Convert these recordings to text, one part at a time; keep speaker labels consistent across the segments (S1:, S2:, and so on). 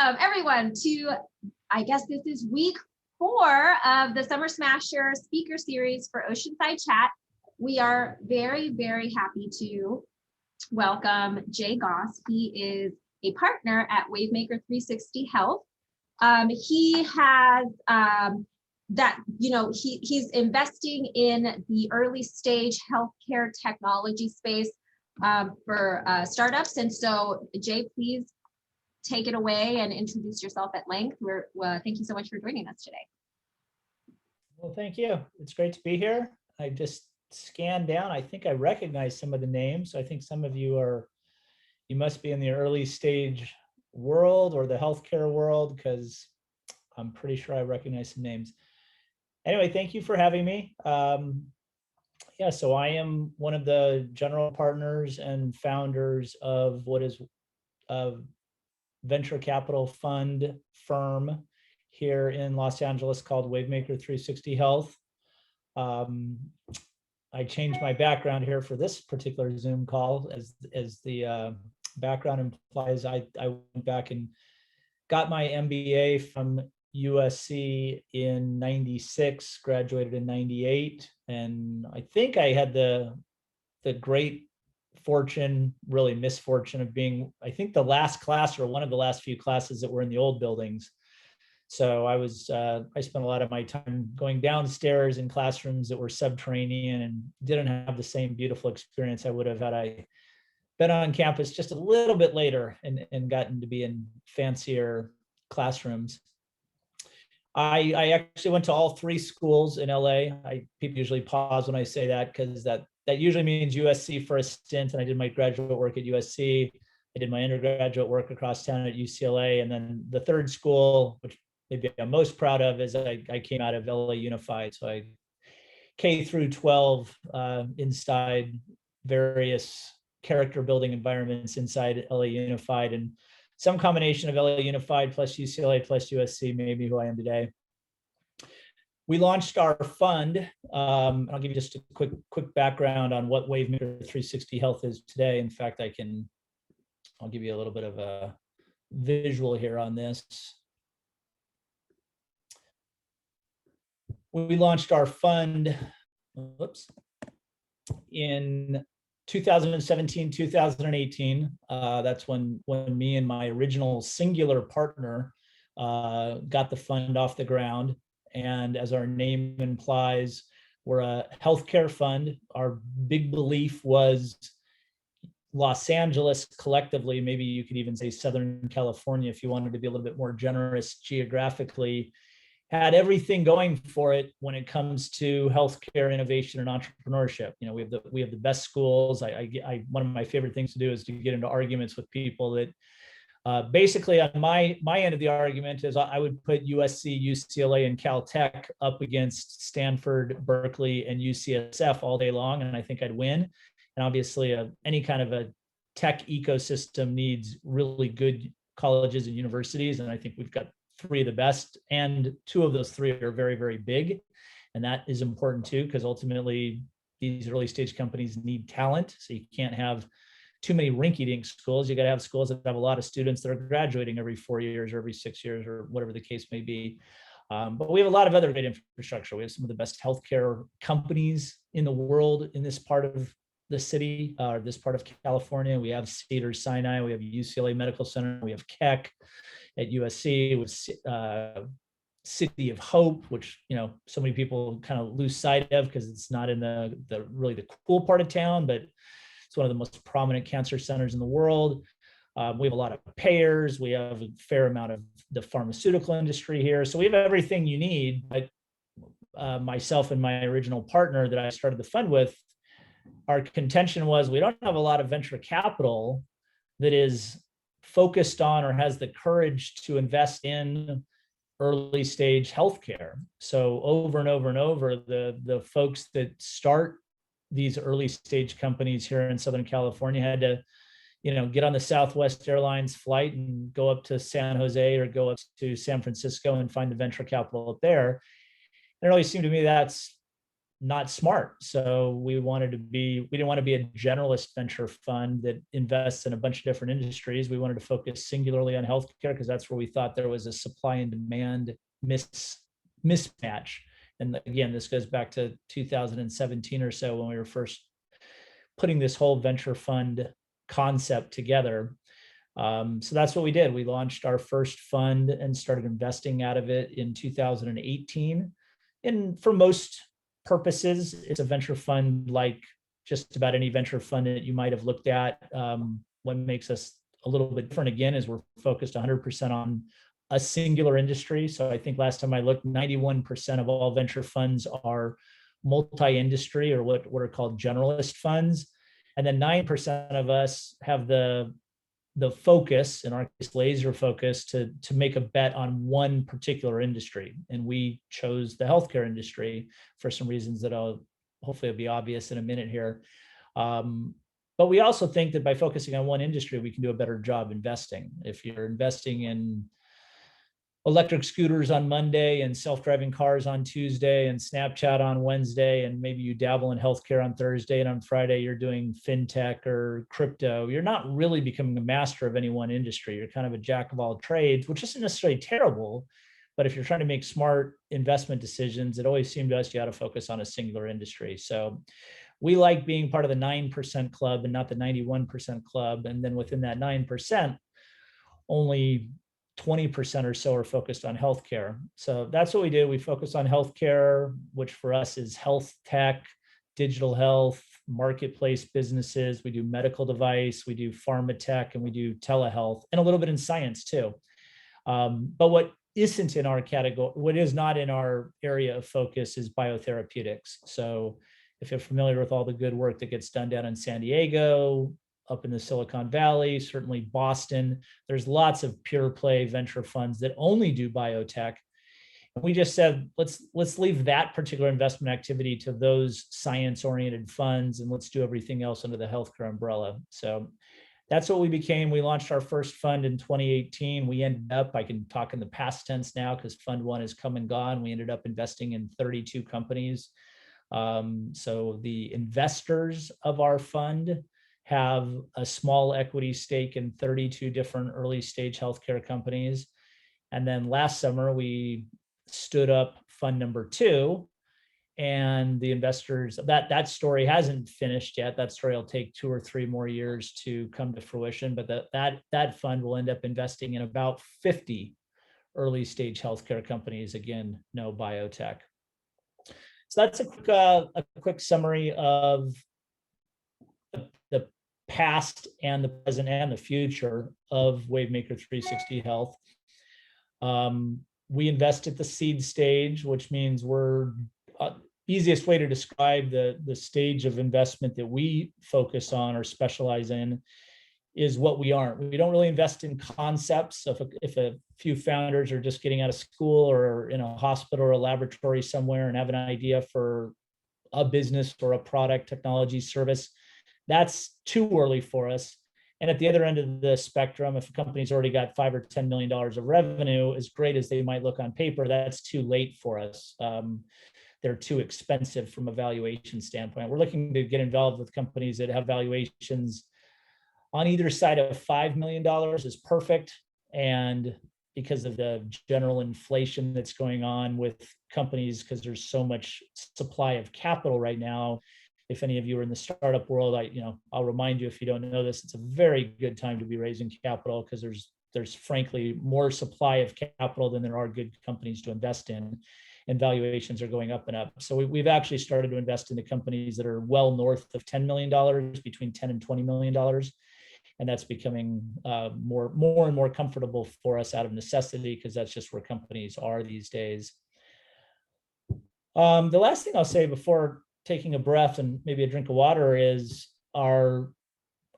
S1: welcome everyone to, I guess this is week 4 of the Summer Smasher speaker series for Oceanside Chat. We are very, very happy to welcome Jay Goss. He is a partner at Wavemaker 360 Health. He has he's investing in the early stage healthcare technology space for startups. And so Jay, please take it away and introduce yourself at length. Thank you so much for joining us today.
S2: Well, thank you. It's great to be here. I just scanned down. I think I recognize some of the names. I think some of you must be in the early stage world or the healthcare world, because I'm pretty sure I recognize some names. Anyway, thank you for having me. So I am one of the general partners and founders of what is a venture capital fund firm here in Los Angeles called Wavemaker 360 Health. I changed my background here for this particular Zoom call, as the background implies. I went back and got my MBA from USC in '96, graduated in '98, and I think I had the great fortune, really misfortune, of being, I think, the last class or one of the last few classes that were in the old buildings. So I spent a lot of my time going downstairs in classrooms that were subterranean and didn't have the same beautiful experience I would have had I been on campus just a little bit later and gotten to be in fancier classrooms. I actually went to all 3 schools in LA. People usually pause when I say that, because that usually means USC for a stint, and I did my graduate work at USC. I did my undergraduate work across town at UCLA, and then the 3rd school, which maybe I'm most proud of, is I came out of LA Unified. So I K through 12 inside various character building environments inside LA Unified, and some combination of LA Unified plus UCLA plus USC made me who I am today. We launched our fund. I'll give you just a quick background on what Wavemaker 360 Health is today. In fact, I'll give you a little bit of a visual here on this. We launched our fund, in 2017, 2018. That's when me and my original singular partner got the fund off the ground. And as our name implies, we're a healthcare fund. Our big belief was Los Angeles collectively, maybe you could even say Southern California if you wanted to be a little bit more generous geographically, had everything going for it when it comes to healthcare innovation and entrepreneurship. You know, we have the best schools. One of my favorite things to do is to get into arguments with people that basically on my end of the argument is I would put USC, UCLA, and Caltech up against Stanford, Berkeley, and UCSF all day long, and I think I'd win. And obviously, any kind of a tech ecosystem needs really good colleges and universities, and I think we've got 3 of the best, and 2 of those 3 are very, very big. And that is important too, because ultimately these early stage companies need talent. So you can't have too many rinky-dink schools. You got to have schools that have a lot of students that are graduating every 4 years or every 6 years or whatever the case may be. But we have a lot of other great infrastructure. We have some of the best healthcare companies in the world in this part of the city, this part of California. We have Cedars-Sinai, we have UCLA Medical Center, we have Keck at USC, with City of Hope, which so many people kind of lose sight of because it's not in the really the cool part of town, but it's one of the most prominent cancer centers in the world. We have a lot of payers. We have a fair amount of the pharmaceutical industry here. So we have everything you need. But myself and my original partner that I started the fund with, our contention was we don't have a lot of venture capital that is focused on or has the courage to invest in early stage healthcare. So over and over and over, the folks that start these early stage companies here in Southern California had to, get on the Southwest Airlines flight and go up to San Jose or go up to San Francisco and find the venture capital up there. And it always seemed to me that's not smart. So we didn't want to be a generalist venture fund that invests in a bunch of different industries. We wanted to focus singularly on healthcare because that's where we thought there was a supply and demand mismatch. And again, this goes back to 2017 or so when we were first putting this whole venture fund concept together. So that's what we did. We launched our first fund and started investing out of it in 2018. And for most purposes, it's a venture fund like just about any venture fund that you might have looked at. What makes us a little bit different, again, is we're focused 100% on a singular industry. So I think last time I looked, 91% of all venture funds are multi-industry, or what are called generalist funds. And then 9% of us have the focus, in our case, laser focus, to make a bet on one particular industry. And we chose the healthcare industry for some reasons that hopefully will be obvious in a minute here. But we also think that by focusing on one industry, we can do a better job investing. If you're investing in electric scooters on Monday and self-driving cars on Tuesday and Snapchat on Wednesday, and maybe you dabble in healthcare on Thursday, and on Friday you're doing fintech or crypto, you're not really becoming a master of any one industry. You're kind of a jack of all trades, which isn't necessarily terrible, but if you're trying to make smart investment decisions, it always seemed to us you ought to focus on a singular industry. So we like being part of the 9% club and not the 91% club. And then within that 9%, only 20% or so are focused on healthcare. So that's what we do. We focus on healthcare, which for us is health tech, digital health, marketplace businesses. We do medical device, we do pharma tech, and we do telehealth, and a little bit in science too. But what isn't in our category, what is not in our area of focus, is biotherapeutics. So if you're familiar with all the good work that gets done down in San Diego, up in the Silicon Valley, certainly Boston, there's lots of pure play venture funds that only do biotech. And we just said, let's leave that particular investment activity to those science-oriented funds, and let's do everything else under the healthcare umbrella. So that's what we became. We launched our first fund in 2018. We ended up, I can talk in the past tense now because fund one is come and gone. We ended up investing in 32 companies. So the investors of our fund have a small equity stake in 32 different early stage healthcare companies. And then last summer, we stood up fund number two, and the investors, that story hasn't finished yet. That story will take 2 or 3 more years to come to fruition, but that fund will end up investing in about 50 early stage healthcare companies. Again, no biotech. So that's a quick summary of the past and the present and the future of Wavemaker 360 Health. We invest at the seed stage, which means we're easiest way to describe the stage of investment that we focus on or specialize in is what we aren't. We don't really invest in concepts. So if a few founders are just getting out of school or in a hospital or a laboratory somewhere and have an idea for a business or a product, technology, service, that's too early for us. And at the other end of the spectrum, if a company's already got $5 or $10 million of revenue, as great as they might look on paper, that's too late for us. They're too expensive from a valuation standpoint. We're looking to get involved with companies that have valuations on either side of $5 million is perfect. And because of the general inflation that's going on with companies, because there's so much supply of capital right now, if any of you are in the startup world, I'll remind you, if you don't know this, it's a very good time to be raising capital because there's frankly more supply of capital than there are good companies to invest in, and valuations are going up and up. So we've actually started to invest in the companies that are well north of $10 million, between $10 and $20 million. And that's becoming more and more comfortable for us out of necessity, because that's just where companies are these days. The last thing I'll say before taking a breath and maybe a drink of water is our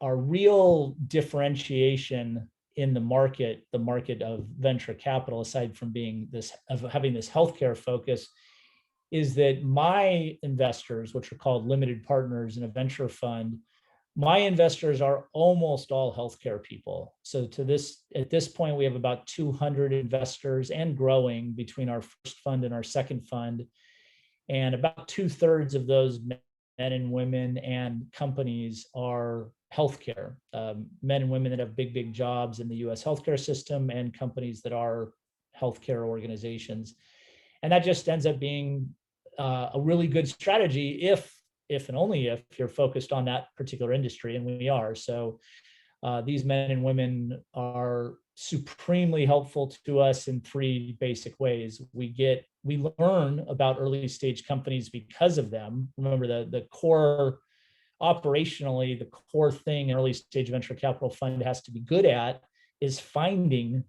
S2: real differentiation in the market of venture capital, aside from having this healthcare focus, is that my investors, which are called limited partners in a venture fund, my investors are almost all healthcare people. So at this point, we have about 200 investors and growing between our first fund and our second fund. And about 2/3 of those men and women and companies are healthcare, men and women that have big jobs in the US healthcare system and companies that are healthcare organizations. And that just ends up being a really good strategy if and only if you're focused on that particular industry, and we are. So these men and women are supremely helpful to us in three basic ways. We learn about early stage companies because of them. Remember, the core, operationally, the core thing an early stage venture capital fund has to be good at is finding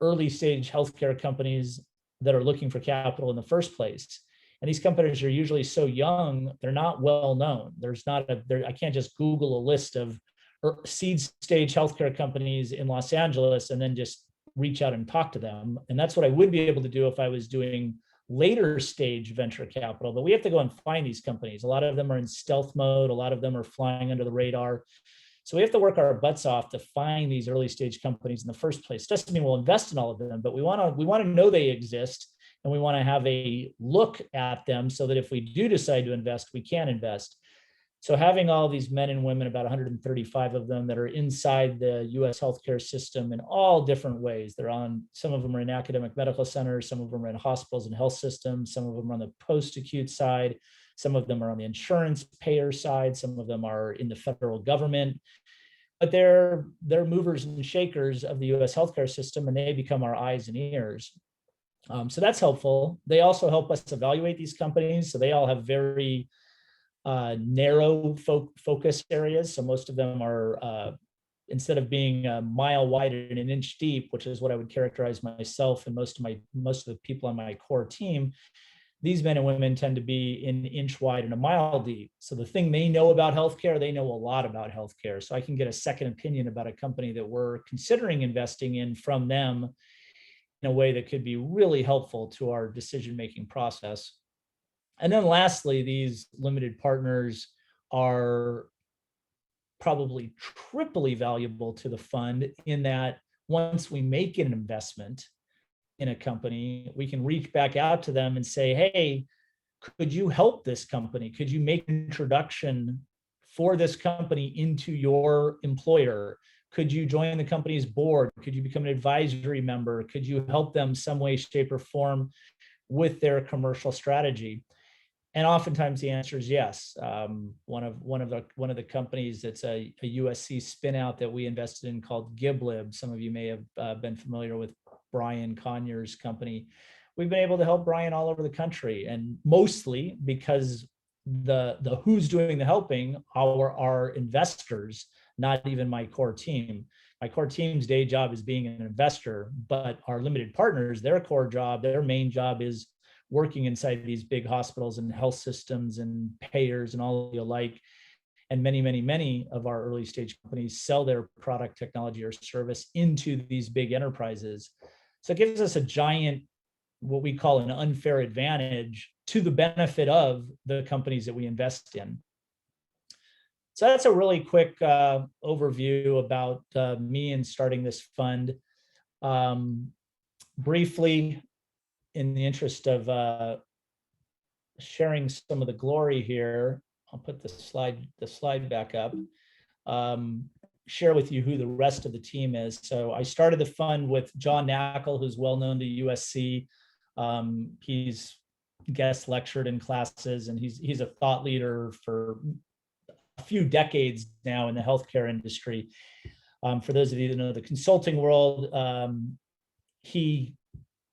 S2: early stage healthcare companies that are looking for capital in the first place. And these companies are usually so young, they're not well known. I can't just Google a list of seed stage healthcare companies in Los Angeles and then just reach out and talk to them. And that's what I would be able to do if I was doing later stage venture capital, but we have to go and find these companies. A lot of them are in stealth mode. A lot of them are flying under the radar. So we have to work our butts off to find these early stage companies in the first place. Doesn't mean we'll invest in all of them, but we want to know they exist, and we want to have a look at them so that if we do decide to invest, we can invest. So having all these men and women, about 135 of them, that are inside the US healthcare system in all different ways. Some of them are in academic medical centers, some of them are in hospitals and health systems, some of them are on the post-acute side, some of them are on the insurance payer side, some of them are in the federal government. But they're movers and shakers of the US healthcare system, and they become our eyes and ears. So that's helpful. They also help us evaluate these companies. So they all have very narrow focus areas. So most of them are, instead of being a mile wide and an inch deep, which is what I would characterize myself and most of the people on my core team, these men and women tend to be an inch wide and a mile deep. So the thing they know about healthcare, they know a lot about healthcare. So I can get a second opinion about a company that we're considering investing in from them in a way that could be really helpful to our decision-making process. And then lastly, these limited partners are probably triply valuable to the fund in that once we make an investment in a company, we can reach back out to them and say, hey, could you help this company? Could you make an introduction for this company into your employer? Could you join the company's board? Could you become an advisory member? Could you help them some way, shape, or form with their commercial strategy? And oftentimes the answer is yes. One of the companies that's a USC spinout that we invested in called GibLib. Some of you may have been familiar with Brian Conyers' company. We've been able to help Brian all over the country, and mostly because the who's doing the helping are investors, not even my core team. My core team's day job is being an investor, but our limited partners, their core job, their main job is working inside these big hospitals and health systems and payers and all the alike. And many of our early stage companies sell their product, technology, or service into these big enterprises. So it gives us a giant, what we call an unfair advantage to the benefit of the companies that we invest in. So that's a really quick overview about me and starting this fund. Briefly, in the interest of sharing some of the glory here, I'll put the slide back up. Share with you who the rest of the team is. So I started the fund with John Knackle, who's well known to USC. He's guest lectured in classes, and he's a thought leader for a few decades now in the healthcare industry. For those of you that know the consulting world, he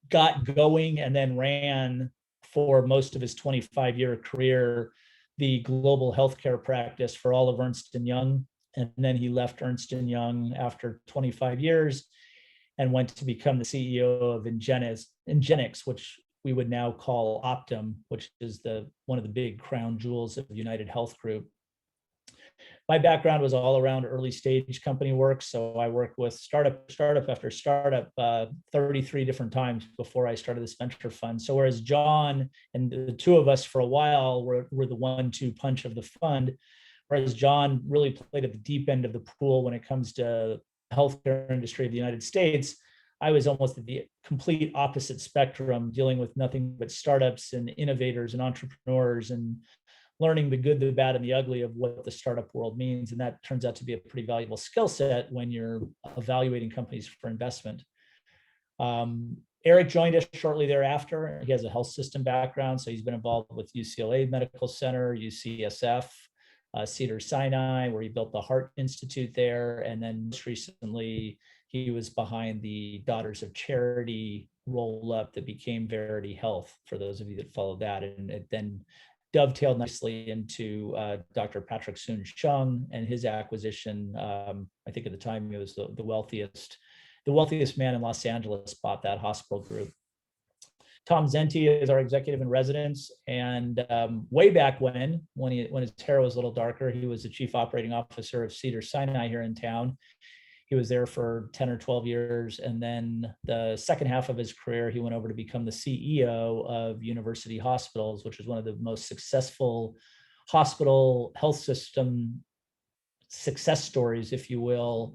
S2: got going and then ran for most of his 25-year career the global healthcare practice for all of Ernst & Young. And then he left Ernst & Young after 25 years and went to become the CEO of Ingenix, which we would now call Optum, which is one of the big crown jewels of United Health Group. My background was all around early stage company work. So I worked with startup after startup 33 different times before I started this venture fund. So whereas John and the two of us for a while were the 1-2 punch of the fund, whereas John really played at the deep end of the pool when it comes to healthcare industry of the United States, I was almost at the complete opposite spectrum, dealing with nothing but startups and innovators and entrepreneurs, and learning the good, the bad, and the ugly of what the startup world means. And that turns out to be a pretty valuable skill set when you're evaluating companies for investment. Eric joined us shortly thereafter. He has a health system background, so he's been involved with UCLA Medical Center, UCSF, Cedars-Sinai, where he built the Heart Institute there. And then most recently, he was behind the Daughters of Charity roll-up that became Verity Health, for those of you that followed that. And it then dovetailed nicely into Dr. Patrick Soon-Chung and his acquisition. I think at the time, he was the wealthiest man in Los Angeles, bought that hospital group. Tom Zenti is our executive in residence, and way back when his hair was a little darker, he was the chief operating officer of Cedars-Sinai here in town. He was there for 10 or 12 years, and then the second half of his career, he went over to become the CEO of University Hospitals, which is one of the most successful hospital health system success stories, if you will,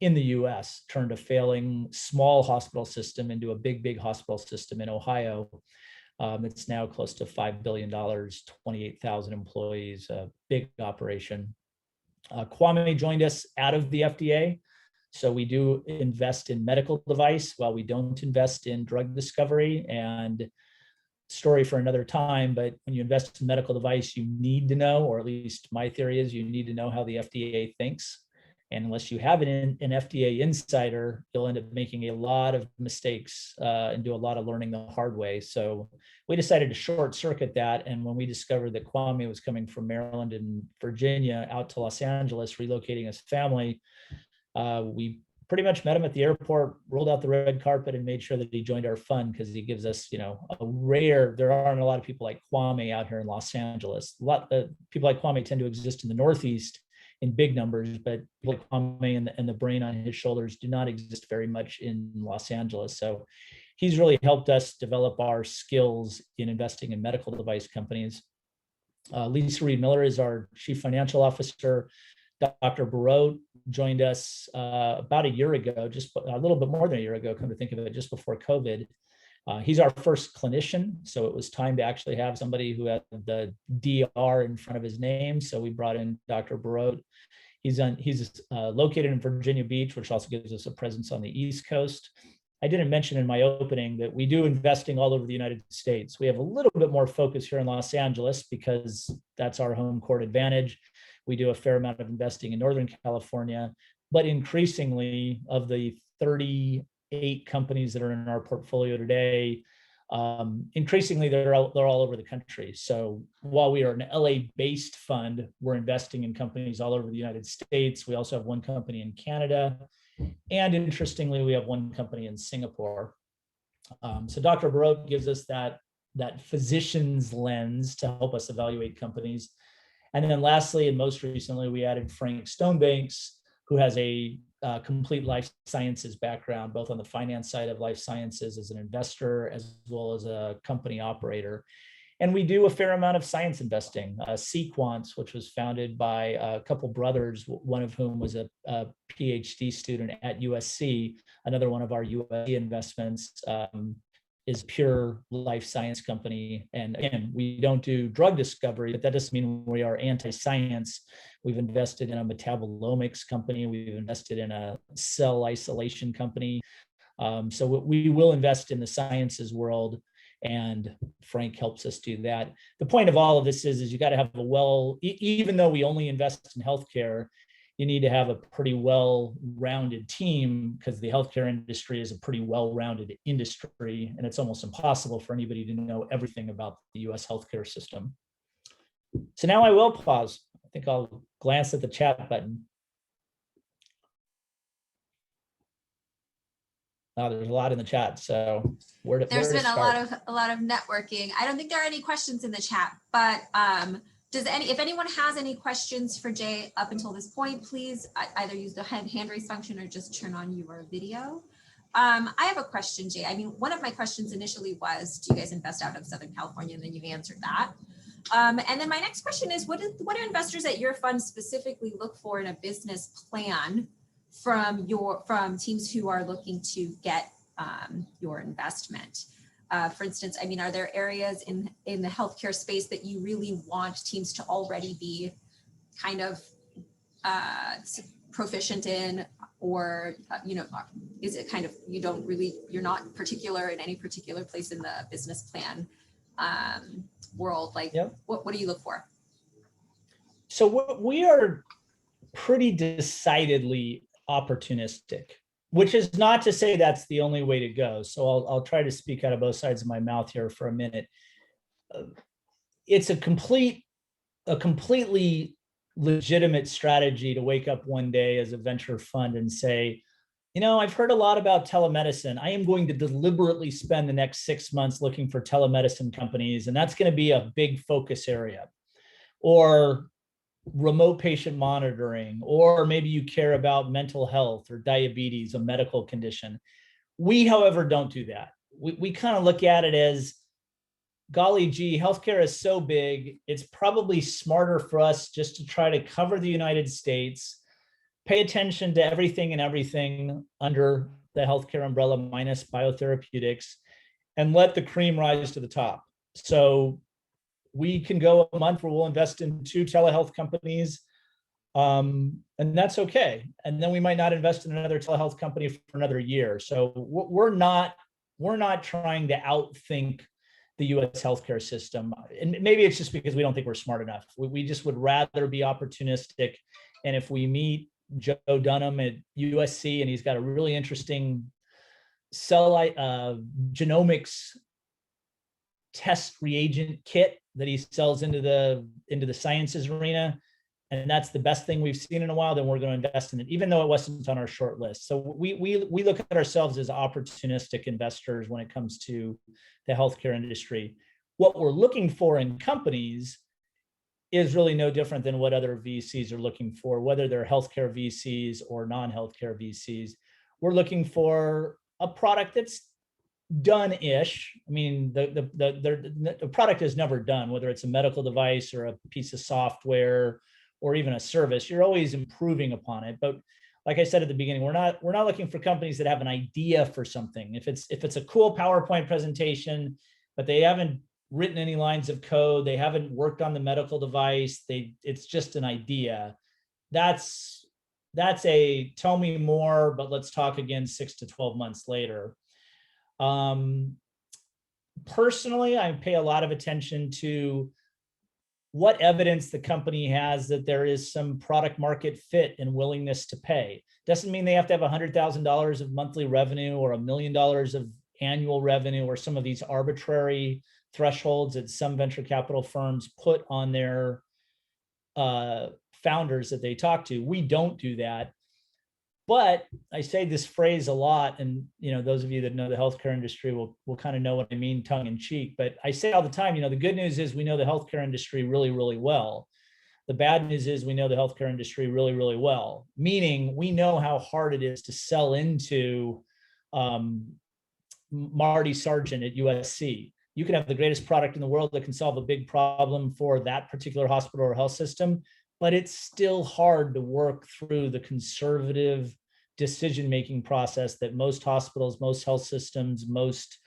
S2: in the US. Turned a failing small hospital system into a big hospital system in Ohio. It's now close to $5 billion, 28,000 employees, a big operation. Kwame joined us out of the FDA. So we do invest in medical device while we don't invest in drug discovery. And story for another time, but when you invest in medical device, you need to know, or at least my theory is, you need to know how the FDA thinks. And unless you have an FDA insider, you'll end up making a lot of mistakes and do a lot of learning the hard way. So we decided to short circuit that. And when we discovered that Kwame was coming from Maryland and Virginia out to Los Angeles, relocating his family, we pretty much met him at the airport, rolled out the red carpet, and made sure that he joined our fund, because he gives us, there aren't a lot of people like Kwame out here in Los Angeles. A lot of people like Kwame tend to exist in the Northeast in big numbers, but people like Kwame and the brain on his shoulders do not exist very much in Los Angeles. So he's really helped us develop our skills in investing in medical device companies. Lisa Reed Miller is our chief financial officer. Dr. Barot joined us about a year ago, just a little bit more than a year ago, come to think of it, just before COVID. He's our first clinician, so it was time to actually have somebody who had the DR in front of his name. So we brought in Dr. Barot. He's located in Virginia Beach, which also gives us a presence on the East Coast. I didn't mention in my opening that we do investing all over the United States. We have a little bit more focus here in Los Angeles because that's our home court advantage. We do a fair amount of investing in Northern California, but increasingly, of the 38 companies that are in our portfolio today, increasingly they're all over the country. So while we are an LA-based fund, we're investing in companies all over the United States. We also have one company in Canada, and interestingly, we have one company in Singapore. So Dr. Barot gives us that physician's lens to help us evaluate companies. And then lastly, and most recently, we added Frank Stonebanks, who has a complete life sciences background, both on the finance side of life sciences as an investor, as well as a company operator. And we do a fair amount of science investing. Sequance, which was founded by a couple brothers, one of whom was a PhD student at USC. Another one of our USC investments is pure life science company. And again, we don't do drug discovery, but that doesn't mean we are anti-science. We've invested in a metabolomics company. We've invested in a cell isolation company. So we will invest in the sciences world, and Frank helps us do that. The point of all of this is you got to have even though we only invest in healthcare, you need to have a pretty well-rounded team, because the healthcare industry is a pretty well-rounded industry, and it's almost impossible for anybody to know everything about the US healthcare system. So now I will pause. I think I'll glance at the chat button. There's a lot in the chat, so
S3: there's been a lot of networking. I don't think there are any questions in the chat, but if anyone has any questions for Jay up until this point, please either use the hand raise function or just turn on your video. I have a question, Jay. I mean, one of my questions initially was, do you guys invest out of Southern California? And then you answered that. And then my next question is, what do investors at your fund specifically look for in a business plan from teams who are looking to get your investment. For instance, I mean, are there areas in the healthcare space that you really want teams to already be kind of proficient in, or is it kind of you're not particular in any particular place in the business plan world? Like,
S2: Yep.
S3: What do you look for?
S2: So we are pretty decidedly opportunistic, which is not to say that's the only way to go. So I'll try to speak out of both sides of my mouth here for a minute. It's a completely legitimate strategy to wake up one day as a venture fund and say, I've heard a lot about telemedicine. I am going to deliberately spend the next 6 months looking for telemedicine companies, and that's going to be a big focus area. Or remote patient monitoring, or maybe you care about mental health or diabetes, a medical condition. We, however, don't do that. We kind of look at it as, golly gee, healthcare is so big, it's probably smarter for us just to try to cover the United States, pay attention to everything and everything under the healthcare umbrella minus biotherapeutics, and let the cream rise to the top. So we can go a month where we'll invest in 2 telehealth companies, and that's okay. And then we might not invest in another telehealth company for another year. So we're not trying to outthink the U.S. healthcare system. And maybe it's just because we don't think we're smart enough. We just would rather be opportunistic. And if we meet Joe Dunham at USC and he's got a really interesting genomics test reagent kit that he sells into the sciences arena, and that's the best thing we've seen in a while, then we're going to invest in it, even though it wasn't on our short list. So we look at ourselves as opportunistic investors when it comes to the healthcare industry. What we're looking for in companies is really no different than what other VCs are looking for, whether they're healthcare VCs or non-healthcare VCs. We're looking for a product that's done-ish. I mean, the product is never done, whether it's a medical device or a piece of software or even a service. You're always improving upon it. But like I said at the beginning, we're not looking for companies that have an idea for something. If it's a cool PowerPoint presentation, but they haven't written any lines of code, they haven't worked on the medical device, it's just an idea. That's a tell me more, but let's talk again 6 to 12 months later. Personally, I pay a lot of attention to what evidence the company has that there is some product market fit and willingness to pay. Doesn't mean they have to have $100,000 of monthly revenue or $1 million of annual revenue or some of these arbitrary thresholds that some venture capital firms put on their founders that they talk to. We don't do that. But I say this phrase a lot, and those of you that know the healthcare industry will kind of know what I mean tongue in cheek. But I say all the time, the good news is we know the healthcare industry really, really well. The bad news is we know the healthcare industry really, really well, meaning we know how hard it is to sell into Marty Sargent at USC. You can have the greatest product in the world that can solve a big problem for that particular hospital or health system, but it's still hard to work through the conservative decision-making process that most hospitals, most health systems, most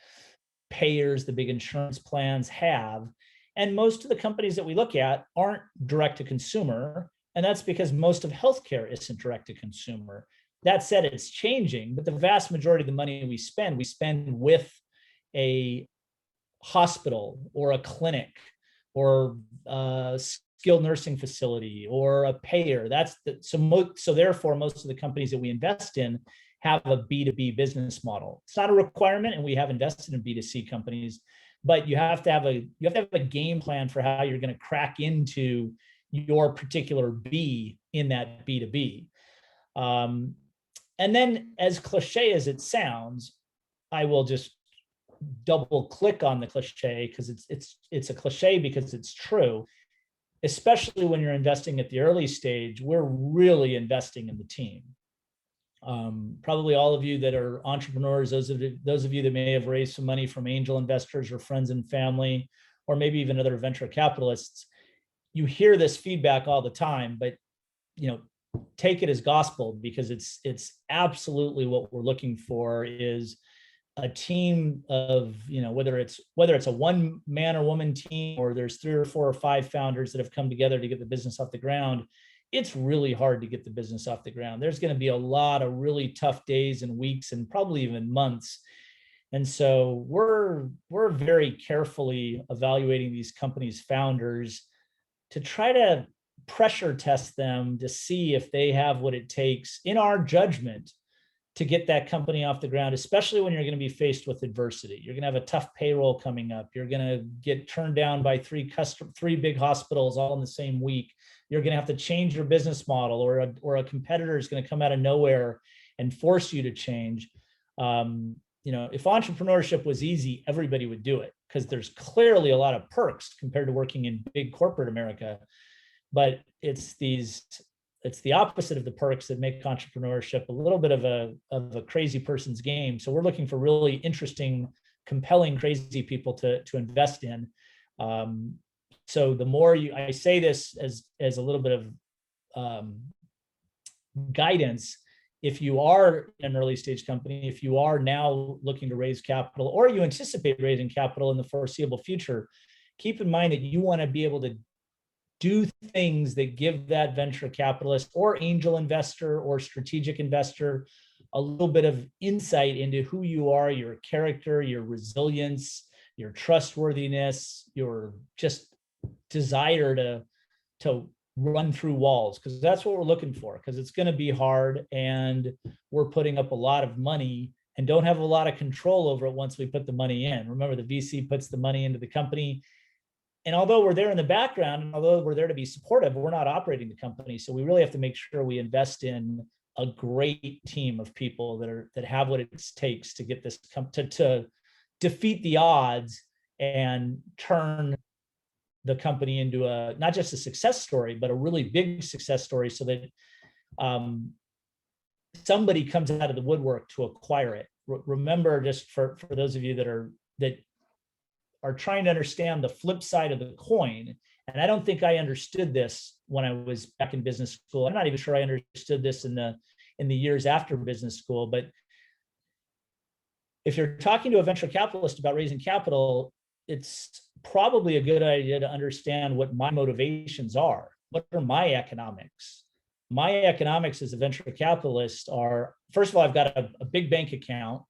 S2: payers, the big insurance plans have. And most of the companies that we look at aren't direct to consumer. And that's because most of healthcare isn't direct to consumer. That said, it's changing, but the vast majority of the money we spend with a hospital or a clinic or skilled nursing facility or a payer. So therefore, most of the companies that we invest in have a B2B business model. It's not a requirement, and we have invested in B2C companies, but you have to have a game plan for how you're going to crack into your particular B in that B2B. And then, as cliche as it sounds, I will just double click on the cliche because it's a cliche because it's true. Especially when you're investing at the early stage, we're really investing in the team. Probably all of you that are entrepreneurs, those of you that may have raised some money from angel investors or friends and family, or maybe even other venture capitalists, you hear this feedback all the time, but take it as gospel, because it's absolutely what we're looking for is a team of, whether it's a one man or woman team, or there's 3 or 4 or 5 founders that have come together to get the business off the ground, it's really hard to get the business off the ground. There's going to be a lot of really tough days and weeks and probably even months. And so we're very carefully evaluating these companies' founders to try to pressure test them to see if they have what it takes, in our judgment, to get that company off the ground, especially when you're going to be faced with adversity. You're going to have a tough payroll coming up. You're going to get turned down by 3 big hospitals all in the same week. You're going to have to change your business model, or a competitor is going to come out of nowhere and force you to change. If entrepreneurship was easy, everybody would do it, because there's clearly a lot of perks compared to working in big corporate America. But it's the opposite of the perks that make entrepreneurship a little bit of a crazy person's game. So we're looking for really interesting, compelling, crazy people to invest in. So the more I say this as a little bit of guidance. If you are an early stage company, if you are now looking to raise capital, or you anticipate raising capital in the foreseeable future, keep in mind that you want to be able to do things that give that venture capitalist or angel investor or strategic investor a little bit of insight into who you are, your character, your resilience, your trustworthiness, your just desire to run through walls, because that's what we're looking for, because it's going to be hard, and we're putting up a lot of money and don't have a lot of control over it once we put the money in. Remember, the VC puts the money into the company, and although we're there in the background, and although we're there to be supportive, we're not operating the company. So we really have to make sure we invest in a great team of people that have what it takes to get this to defeat the odds and turn the company into not just a success story, but a really big success story, so that somebody comes out of the woodwork to acquire it. Remember, just for those of you that are trying to understand the flip side of the coin, and I don't think I understood this when I was back in business school. I'm not even sure I understood this in the years after business school. But if you're talking to a venture capitalist about raising capital, it's probably a good idea to understand what my motivations are. What are my economics? My economics as a venture capitalist are, first of all, I've got a big bank account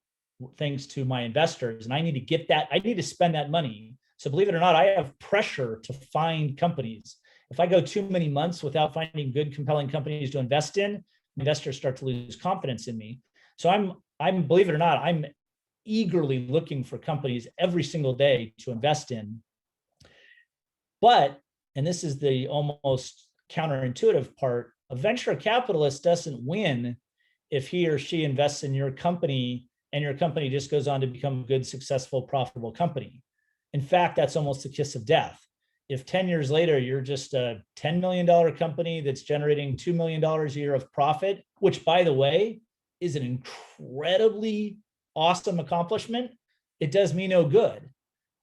S2: thanks to my investors, and I need to spend that money. So believe it or not, I have pressure to find companies. If I go too many months without finding good, compelling companies to invest in, investors start to lose confidence in me. So I'm believe it or not, I'm eagerly looking for companies every single day to invest in. But, and this is the almost counterintuitive part, a venture capitalist doesn't win if he or she invests in your company and your company just goes on to become a good, successful, profitable company. In fact, that's almost the kiss of death. If 10 years later, you're just a $10 million company that's generating $2 million a year of profit, which, by the way, is an incredibly awesome accomplishment, it does me no good.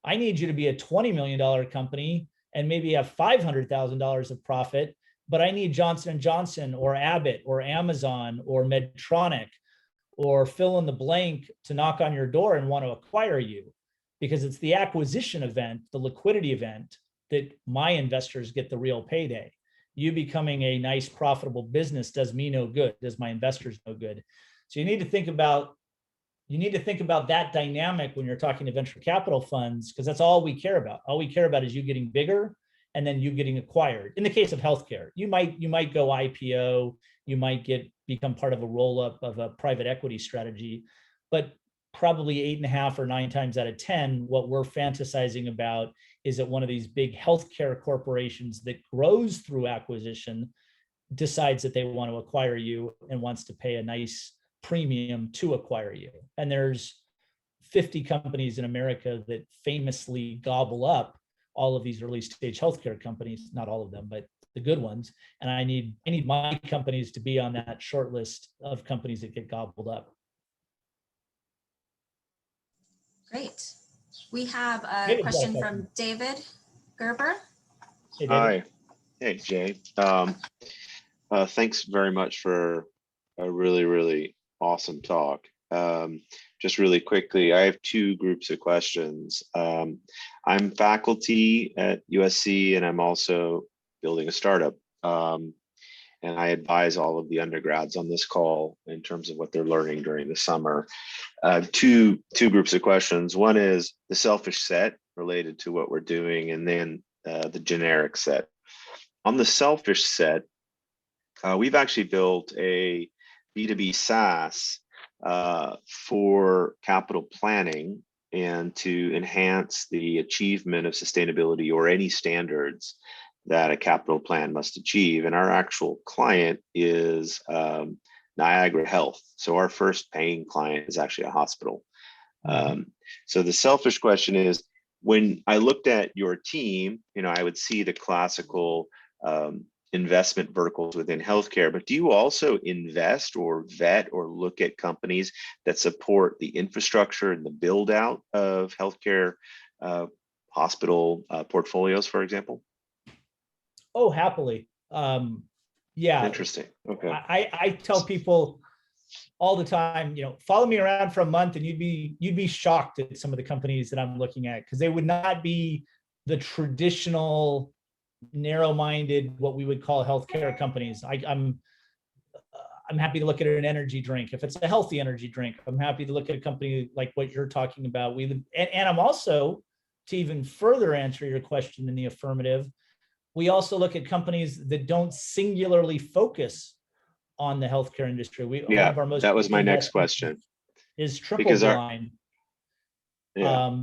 S2: I need you to be a $20 million company and maybe have $500,000 of profit, but I need Johnson & Johnson or Abbott or Amazon or Medtronic or fill in the blank to knock on your door and want to acquire you, because it's the acquisition event, the liquidity event, that my investors get the real payday. You becoming a nice, profitable business does me no good, does my investors no good. So you need to think about that dynamic when you're talking to venture capital funds, because that's all we care about. All we care about is you getting bigger and then you getting acquired. In the case of healthcare, you might go IPO, you might become part of a roll-up of a private equity strategy, but probably 8.5 or 9 times out of 10, what we're fantasizing about is that one of these big healthcare corporations that grows through acquisition decides that they want to acquire you and wants to pay a nice premium to acquire you. And there's 50 companies in America that famously gobble up all of these early stage healthcare companies, not all of them, but the good ones. And I need my companies to be on that short list of companies that get gobbled up.
S3: Great. We have a question from David Gerber.
S2: Hey, David.
S4: Hi. Hey, Jay. Thanks very much for a really, really awesome talk. just really quickly, I have two groups of questions. I'm faculty at USC, and I'm also building a startup. And I advise all of the undergrads on this call in terms of what they're learning during the summer. Two groups of questions. One is the selfish set related to what we're doing, and then the generic set. On the selfish set, we've actually built a B2B SaaS for capital planning and to enhance the achievement of sustainability or any standards that a capital plan must achieve. And our actual client is Niagara Health. So our first paying client is actually a hospital. So the selfish question is, when I looked at your team, I would see the classical investment verticals within healthcare, but do you also invest or vet or look at companies that support the infrastructure and the build out of healthcare hospital portfolios, for example?
S2: Oh, happily. Yeah.
S4: Interesting. Okay.
S2: I tell people all the time, follow me around for a month and you'd be shocked at some of the companies that I'm looking at, because they would not be the traditional narrow-minded, what we would call healthcare companies. I'm happy to look at an energy drink. If it's a healthy energy drink, I'm happy to look at a company like what you're talking about. And I'm also, to even further answer your question in the affirmative, we also look at companies that don't singularly focus on the healthcare industry. One of our most
S4: that was my next question.
S2: Is Triple Blind.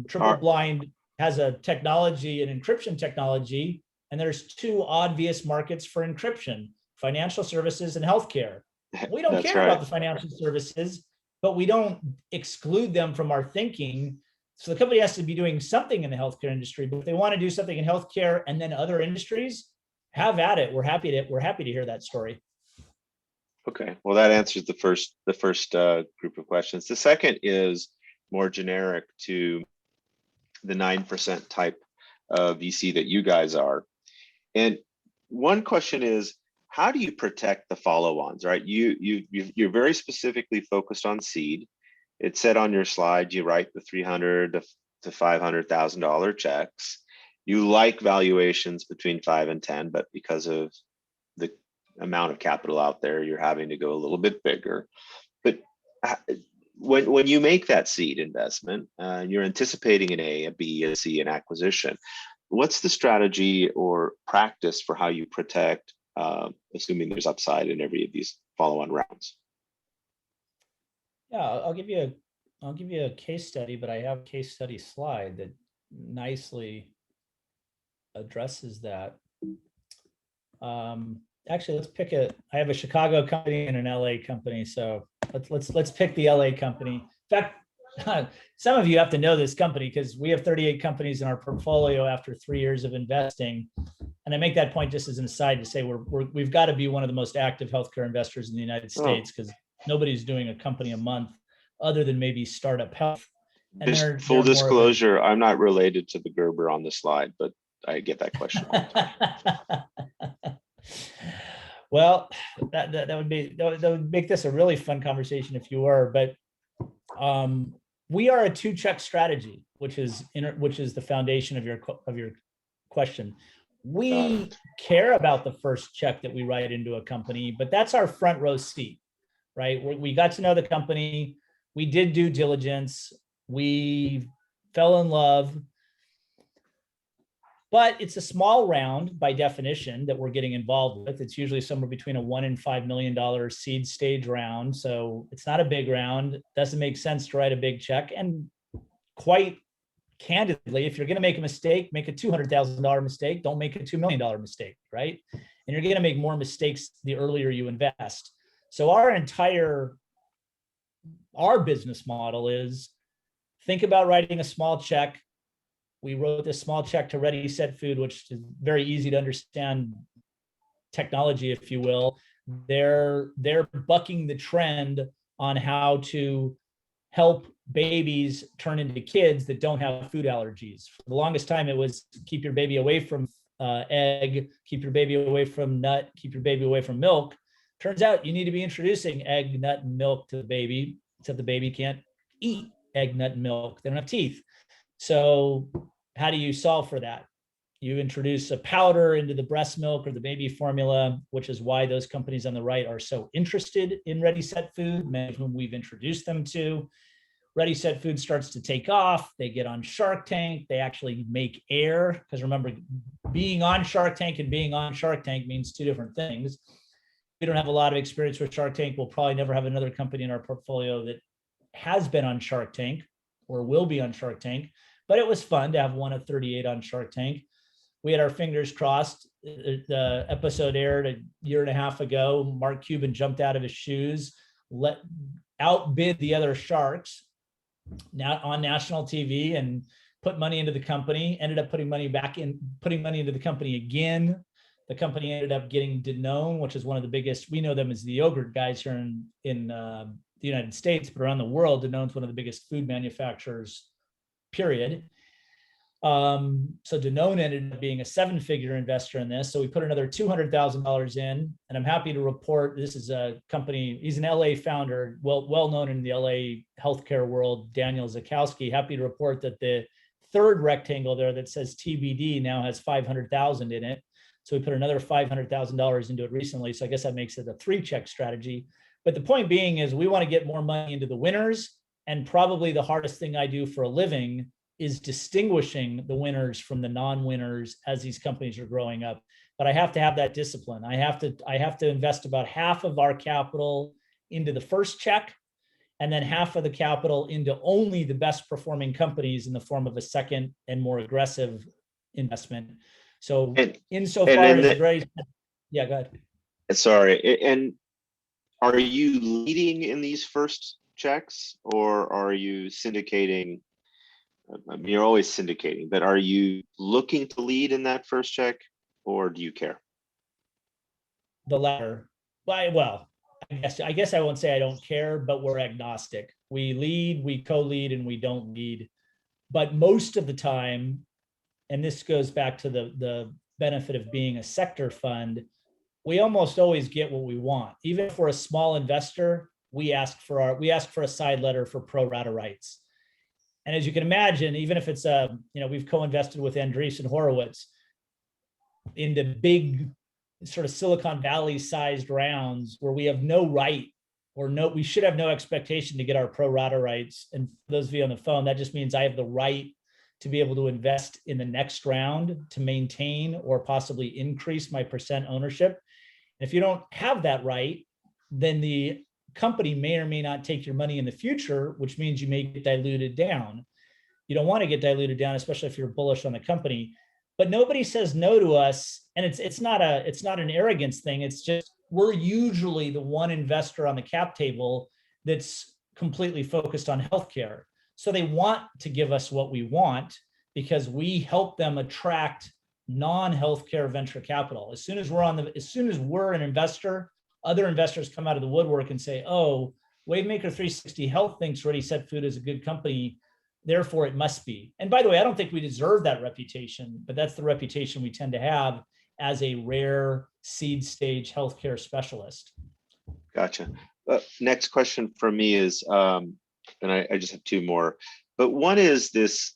S2: Triple Blind has a technology, an encryption technology, and there's two obvious markets for encryption: financial services and healthcare. We don't care about the financial services, but we don't exclude them from our thinking. So the company has to be doing something in the healthcare industry, but if they want to do something in healthcare and then other industries, have at it. We're happy to hear that story.
S4: Okay, well, that answers the first group of questions. The second is more generic to the 9% type of VC that you guys are. And one question is, how do you protect the follow-ons, right? You're very specifically focused on seed. It said on your slide, you write the $300,000 to $500,000 checks. You like valuations between 5 and 10, but because of the amount of capital out there, you're having to go a little bit bigger. But when you make that seed investment, you're anticipating an A, a B, a C, an acquisition. What's the strategy or practice for how you protect, assuming there's upside in every of these follow-on rounds?
S2: Yeah, I'll give you a case study, but I have a case study slide that nicely addresses that. Actually, I have a Chicago company and an LA company, so let's pick the LA company. In fact, some of you have to know this company because we have 38 companies in our portfolio after 3 years of investing. And I make that point just as an aside to say we've got to be one of the most active healthcare investors in the United States, because nobody's doing a company a month other than maybe Startup Health. And
S4: full disclosure, I'm not related to the Gerber on the slide, but I get that question all the time.
S2: Well, that would make this a really fun conversation if you were, but we are a 2-check strategy, which is the foundation of your question. We care about the first check that we write into a company, but that's our front row seat, right? We got to know the company, we did due diligence, we fell in love. But it's a small round by definition that we're getting involved with. It's usually somewhere between a $1 and $5 million seed stage round. So it's not a big round. It doesn't make sense to write a big check. And quite candidly, if you're going to make a mistake, make a $200,000 mistake. Don't make a $2 million mistake, right? And you're going to make more mistakes the earlier you invest. So our business model is think about writing a small check. We wrote this small check to Ready Set Food, which is very easy to understand technology, if you will. They're bucking the trend on how to help babies turn into kids that don't have food allergies. For the longest time, it was keep your baby away from egg, keep your baby away from nut, keep your baby away from milk. Turns out you need to be introducing egg, nut, and milk to the baby. except the baby can't eat egg, nut, and milk. They don't have teeth. So how do you solve for that? You introduce a powder into the breast milk or the baby formula, which is why those companies on the right are so interested in Ready Set Food, many of whom we've introduced them to. Ready Set Food starts to take off. They get on Shark Tank. They actually make air, because remember, being on Shark Tank and being on Shark Tank means two different things. We don't have a lot of experience with Shark Tank. We'll probably never have another company in our portfolio that has been on Shark Tank or will be on Shark Tank, but it was fun to have one of 38 on Shark Tank. We had our fingers crossed. The episode aired a year and a half ago. Mark Cuban jumped out of his shoes, outbid the other sharks now on national TV, and put money into the company, ended up putting money into the company again. The company ended up getting Danone, which is one of the biggest, we know them as the yogurt guys here in the United States, but around the world, Danone's one of the biggest food manufacturers, period. So Danone ended up being a 7-figure investor in this. So we put another $200,000 in, and I'm happy to report this is a company, he's an LA founder, well known in the LA healthcare world, Daniel Zakowski. Happy to report that the third rectangle there that says TBD now has 500,000 in it. So we put another $500,000 into it recently. So I guess that makes it a 3-check strategy. But the point being is we want to get more money into the winners. And probably the hardest thing I do for a living is distinguishing the winners from the non-winners as these companies are growing up. But I have to have that discipline. I have to invest about half of our capital into the first check, and then half of the capital into only the best performing companies in the form of a second and more aggressive investment. So insofar as Grace, yeah, go ahead.
S4: Sorry, and are you leading in these first checks, or are you syndicating? I mean, you're always syndicating, but are you looking to lead in that first check, or do you care?
S2: The latter. Well, I guess I won't say I don't care, but we're agnostic. We lead, we co-lead, and we don't lead. But most of the time, and this goes back to the benefit of being a sector fund, we almost always get what we want. Even if we're a small investor, we ask for a side letter for pro rata rights. And as you can imagine, even if it's we've co-invested with Andreessen Horowitz into big sort of Silicon Valley sized rounds where we have no right we should have no expectation to get our pro rata rights. And for those of you on the phone, that just means I have the right to be able to invest in the next round to maintain or possibly increase my percent ownership. And if you don't have that right, then the company may or may not take your money in the future, which means you may get diluted down. You don't want to get diluted down, especially if you're bullish on the company. But nobody says no to us, and it's not an arrogance thing. It's just we're usually the one investor on the cap table that's completely focused on healthcare. So they want to give us what we want because we help them attract non-healthcare venture capital. As soon as we're an investor, other investors come out of the woodwork and say, oh, Wavemaker 360 Health thinks Ready Set Food is a good company, therefore it must be. And by the way, I don't think we deserve that reputation, but that's the reputation we tend to have as a rare seed stage healthcare specialist.
S4: Gotcha. Next question from me is, and I just have two more, but one is this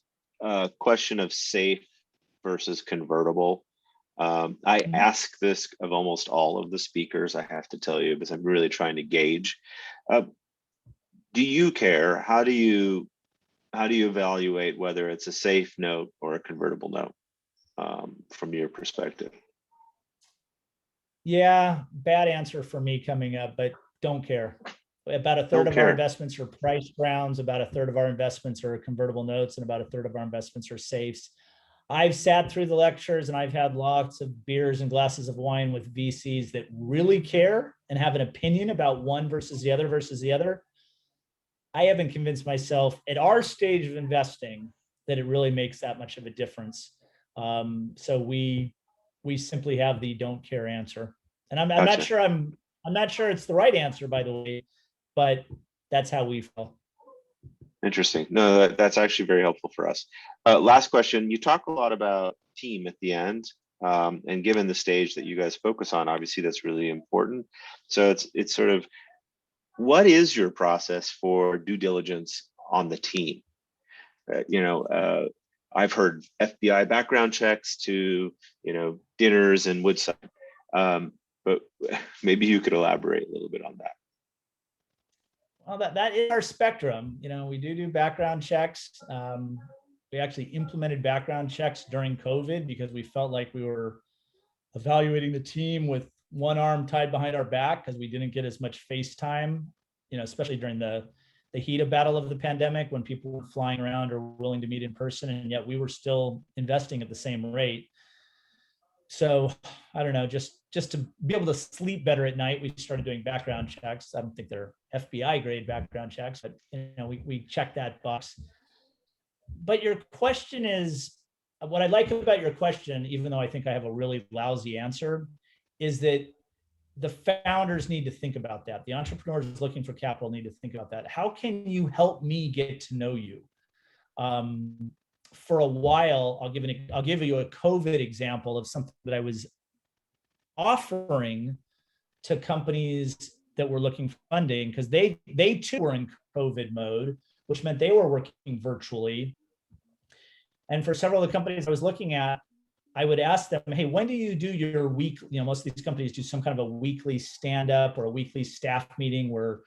S4: question of safe versus convertible. I ask this of almost all of the speakers, I have to tell you, because I'm really trying to gauge. Do you care? How do you evaluate whether it's a safe note or a convertible note from your perspective?
S2: Yeah, bad answer for me coming up, but don't care. About a third of our investments are price rounds, about a third of our investments are convertible notes, and about a third of our investments are safes. I've sat through the lectures and I've had lots of beers and glasses of wine with VCs that really care and have an opinion about one versus the other. I haven't convinced myself at our stage of investing that it really makes that much of a difference. So we simply have the don't care answer. And I'm not sure I'm not sure it's the right answer, by the way, but that's how we feel.
S4: Interesting. No, that's actually very helpful for us. Last question. You talk a lot about team at the end, and given the stage that you guys focus on, obviously that's really important. So it's sort of, what is your process for due diligence on the team? I've heard FBI background checks to, dinners and Woodside. But maybe you could elaborate a little bit on that.
S2: Well, that is our spectrum. We do background checks. We actually implemented background checks during COVID because we felt like we were evaluating the team with one arm tied behind our back because we didn't get as much face time, especially during the heat of battle of the pandemic when people were flying around or willing to meet in person, and yet we were still investing at the same rate. So I don't know, just to be able to sleep better at night, we started doing background checks. I don't think they're FBI grade background checks, but we check that box. But your question is, what I like about your question, even though I think I have a really lousy answer, is that the founders need to think about that. The entrepreneurs looking for capital need to think about that. How can you help me get to know you? For a while, I'll give you a COVID example of something that I was offering to companies that were looking for funding, because they too were in COVID mode, which meant they were working virtually. And for several of the companies I was looking at, I would ask them, hey, when do you do your week? Most of these companies do some kind of a weekly stand-up or a weekly staff meeting where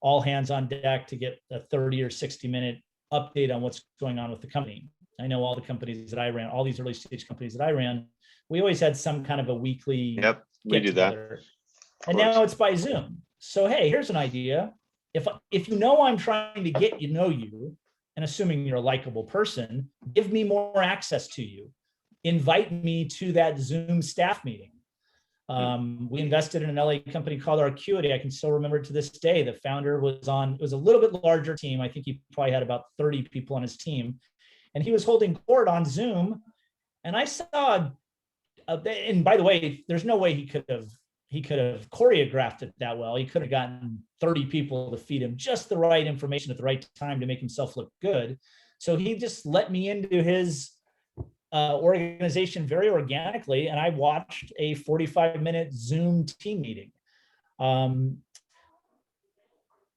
S2: all hands on deck to get a 30 or 60-minute update on what's going on with the company. I know all the companies that I ran, all these early stage companies that I ran, we always had some kind of a weekly
S4: Yep, we do that.
S2: And now it's by Zoom. So, hey, here's an idea. If I'm trying to get you, and assuming you're a likable person, give me more access to you. Invite me to that Zoom staff meeting. We invested in an LA company called Arcuity. I can still remember to this day. The founder was it was a little bit larger team. I think he probably had about 30 people on his team. And he was holding court on Zoom. And I saw, and by the way, there's no way he could have choreographed it that well. He could have gotten 30 people to feed him just the right information at the right time to make himself look good. So he just let me into his organization very organically, and I watched a 45-minute Zoom team meeting.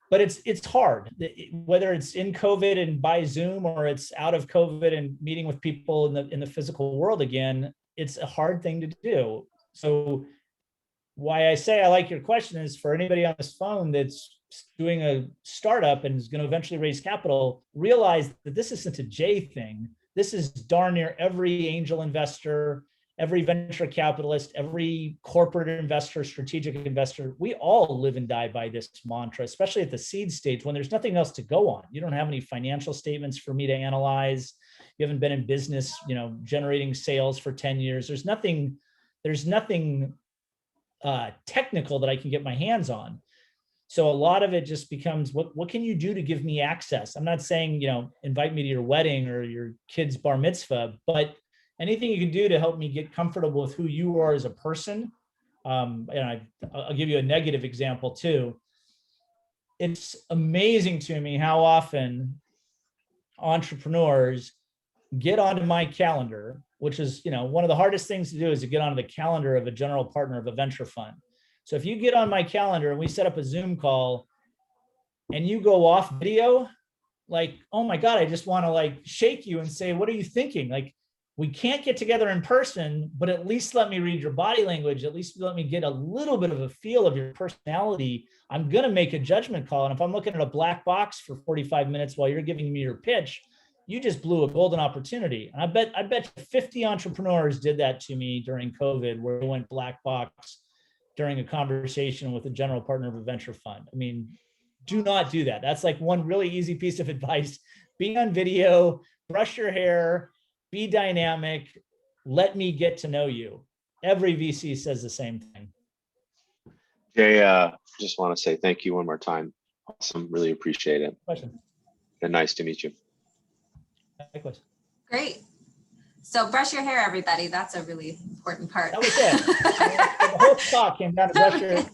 S2: But it's hard, whether it's in COVID and by Zoom or it's out of COVID and meeting with people in the physical world again. It's a hard thing to do. So why I say I like your question is, for anybody on this phone that's doing a startup and is going to eventually raise capital, realize that this isn't a J thing. This is darn near every angel investor, every venture capitalist, every corporate investor, strategic investor. We all live and die by this mantra, especially at the seed stage when there's nothing else to go on. You don't have any financial statements for me to analyze. You haven't been in business, generating sales for 10 years. There's nothing technical that I can get my hands on. So a lot of it just becomes, what can you do to give me access? I'm not saying, invite me to your wedding or your kid's bar mitzvah, but anything you can do to help me get comfortable with who you are as a person. And I'll give you a negative example too. It's amazing to me how often entrepreneurs get onto my calendar, which is, one of the hardest things to do is to get onto the calendar of a general partner of a venture fund. So if you get on my calendar and we set up a Zoom call and you go off video, like, oh my God, I just want to shake you and say, what are you thinking? We can't get together in person, but at least let me read your body language. At least let me get a little bit of a feel of your personality. I'm going to make a judgment call. And if I'm looking at a black box for 45 minutes while you're giving me your pitch, you just blew a golden opportunity. And I bet 50 entrepreneurs did that to me during COVID, where they went black box during a conversation with a general partner of a venture fund. I mean, do not do that. That's one really easy piece of advice. Be on video, brush your hair, be dynamic, let me get to know you. Every VC says the same thing.
S4: Jay, just want to say thank you one more time. Awesome, really appreciate it.
S2: Question.
S4: And nice to meet you.
S2: Likewise.
S3: Great. So brush your hair, everybody. That's a really important part.
S2: That was it. The whole talk came down to brush your hair.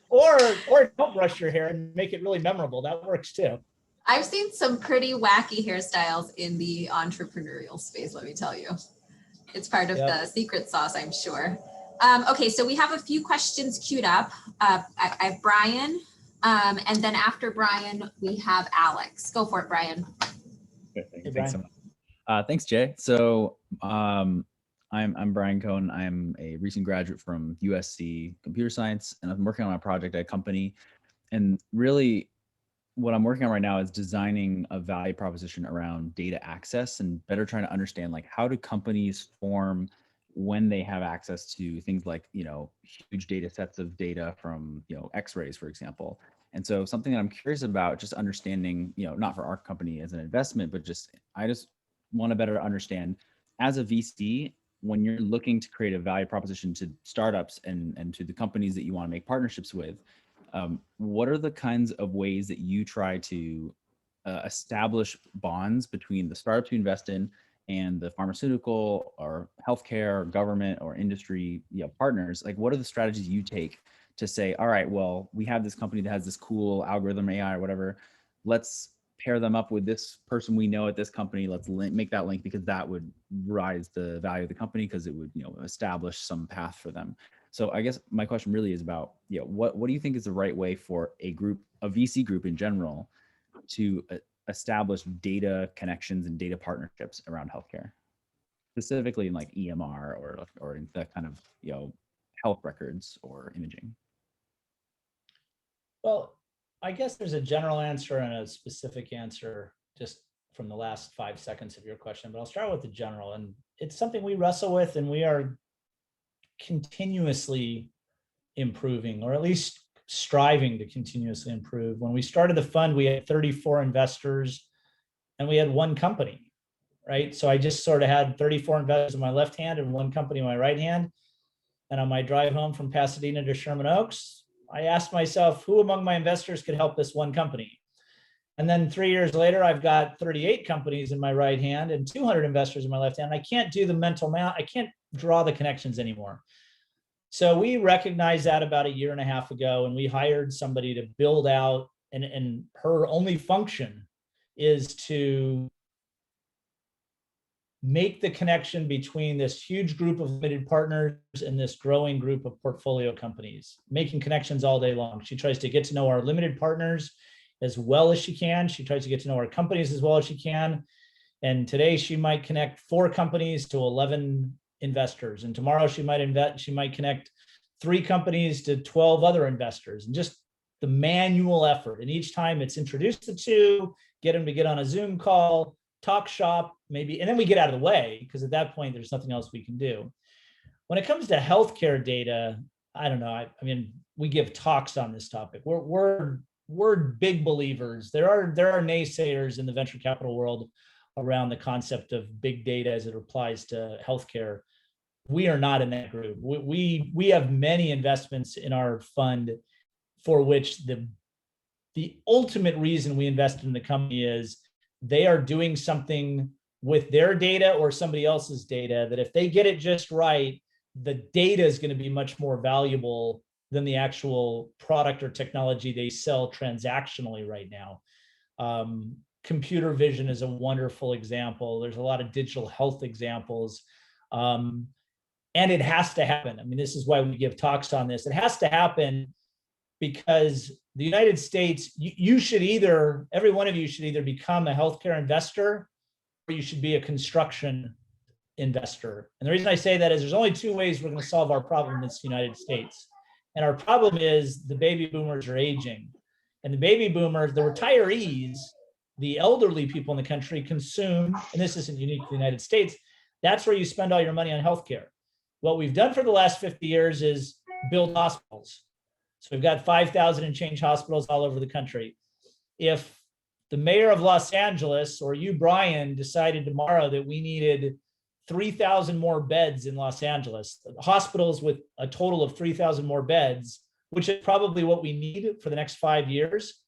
S2: Or don't brush your hair and make it really memorable. That works too.
S3: I've seen some pretty wacky hairstyles in the entrepreneurial space, let me tell you. It's part of the secret sauce, I'm sure. Okay, so we have a few questions queued up. I have Brian. And then after Brian, we have Alex. Go for it, Brian.
S5: Okay,
S2: Hey,
S5: thanks so
S2: Brian.
S5: much. Thanks, Jay. So I'm Brian Cohn. I'm a recent graduate from USC Computer Science, and I'm working on a project at a company. And really, what I'm working on right now is designing a value proposition around data access and better trying to understand, like, how do companies form when they have access to things like, huge data sets of data from, x-rays, for example. And so something that I'm curious about, just understanding, not for our company as an investment, but I just want to better understand, as a VC, when you're looking to create a value proposition to startups and to the companies that you want to make partnerships with, what are the kinds of ways that you try to establish bonds between the startups you invest in and the pharmaceutical or healthcare or government or industry partners? Like, what are the strategies you take to say, all right, well, we have this company that has this cool algorithm, AI or whatever, let's pair them up with this person we know at this company, let's make that link, because that would rise the value of the company, because it would establish some path for them. So I guess my question really is about, what do you think is the right way for a VC group in general, to establish data connections and data partnerships around healthcare, specifically in like EMR or in that kind of, health records or imaging?
S2: Well, I guess there's a general answer and a specific answer just from the last 5 seconds of your question, but I'll start with the general. And it's something we wrestle with, and we are continuously improving, or at least striving to continuously improve. When we started the fund, we had 34 investors and we had one company, right? So I just sort of had 34 investors in my left hand and one company in my right hand. And on my drive home from Pasadena to Sherman Oaks, I asked myself, who among my investors could help this one company? And then 3 years later, I've got 38 companies in my right hand and 200 investors in my left hand. I can't do the mental math. I can't draw the connections anymore. So we recognized that about 1.5 years ago, and we hired somebody to build out, and her only function is to make the connection between this huge group of limited partners and this growing group of portfolio companies, making connections all day long. She tries to get to know our limited partners as well as she can. She tries to get to know our companies as well as she can. And today she might connect 4 companies to 11 investors. And tomorrow she might connect 3 companies to 12 other investors, and just the manual effort. And each time it's introduced the 2, get them to get on a Zoom call, talk shop, maybe, and then we get out of the way, because at that point there's nothing else we can do. When it comes to healthcare data, I don't know. I mean, we give talks on this topic. We're big believers. There are naysayers in the venture capital world around the concept of big data as it applies to healthcare. We are not in that group. We have many investments in our fund for which the ultimate reason we invested in the company is they are doing something with their data or somebody else's data that if they get it just right, the data is going to be much more valuable than the actual product or technology they sell transactionally right now. Computer vision is a wonderful example. There's a lot of digital health examples. And it has to happen. I mean, this is why we give talks on this. It has to happen because the United States, every one of you should either become a healthcare investor or you should be a construction investor. And the reason I say that is there's only 2 ways we're going to solve our problem in this United States. And our problem is the baby boomers are aging. And the baby boomers, the retirees, the elderly people in the country consume, and this isn't unique to the United States, that's where you spend all your money on healthcare. What we've done for the last 50 years is build hospitals. So we've got 5,000 and change hospitals all over the country. If the mayor of Los Angeles or you, Brian, decided tomorrow that we needed 3,000 more beds in Los Angeles, hospitals with a total of 3,000 more beds, which is probably what we need for the next 5 years,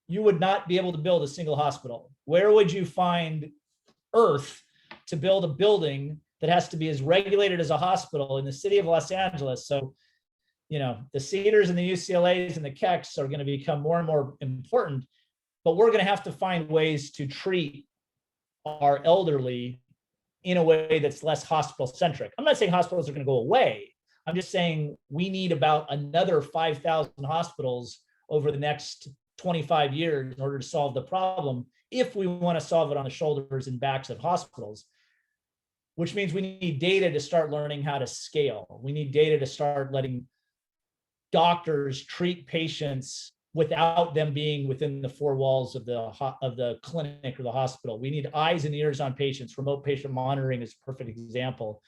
S2: you would not be able to build a single hospital. Where would you find earth to build a building that has to be as regulated as a hospital in the city of Los Angeles? So, the Cedars and the UCLAs and the Kecks are going to become more and more important, but we're going to have to find ways to treat our elderly in a way that's less hospital centric. I'm not saying hospitals are going to go away. I'm just saying we need about another 5,000 hospitals over the next 25 years in order to solve the problem, if we want to solve it on the shoulders and backs of hospitals, which means we need data to start learning how to scale. We need data to start letting doctors treat patients without them being within the four walls of the clinic or the hospital. We need eyes and ears on patients. Remote patient monitoring is a perfect example.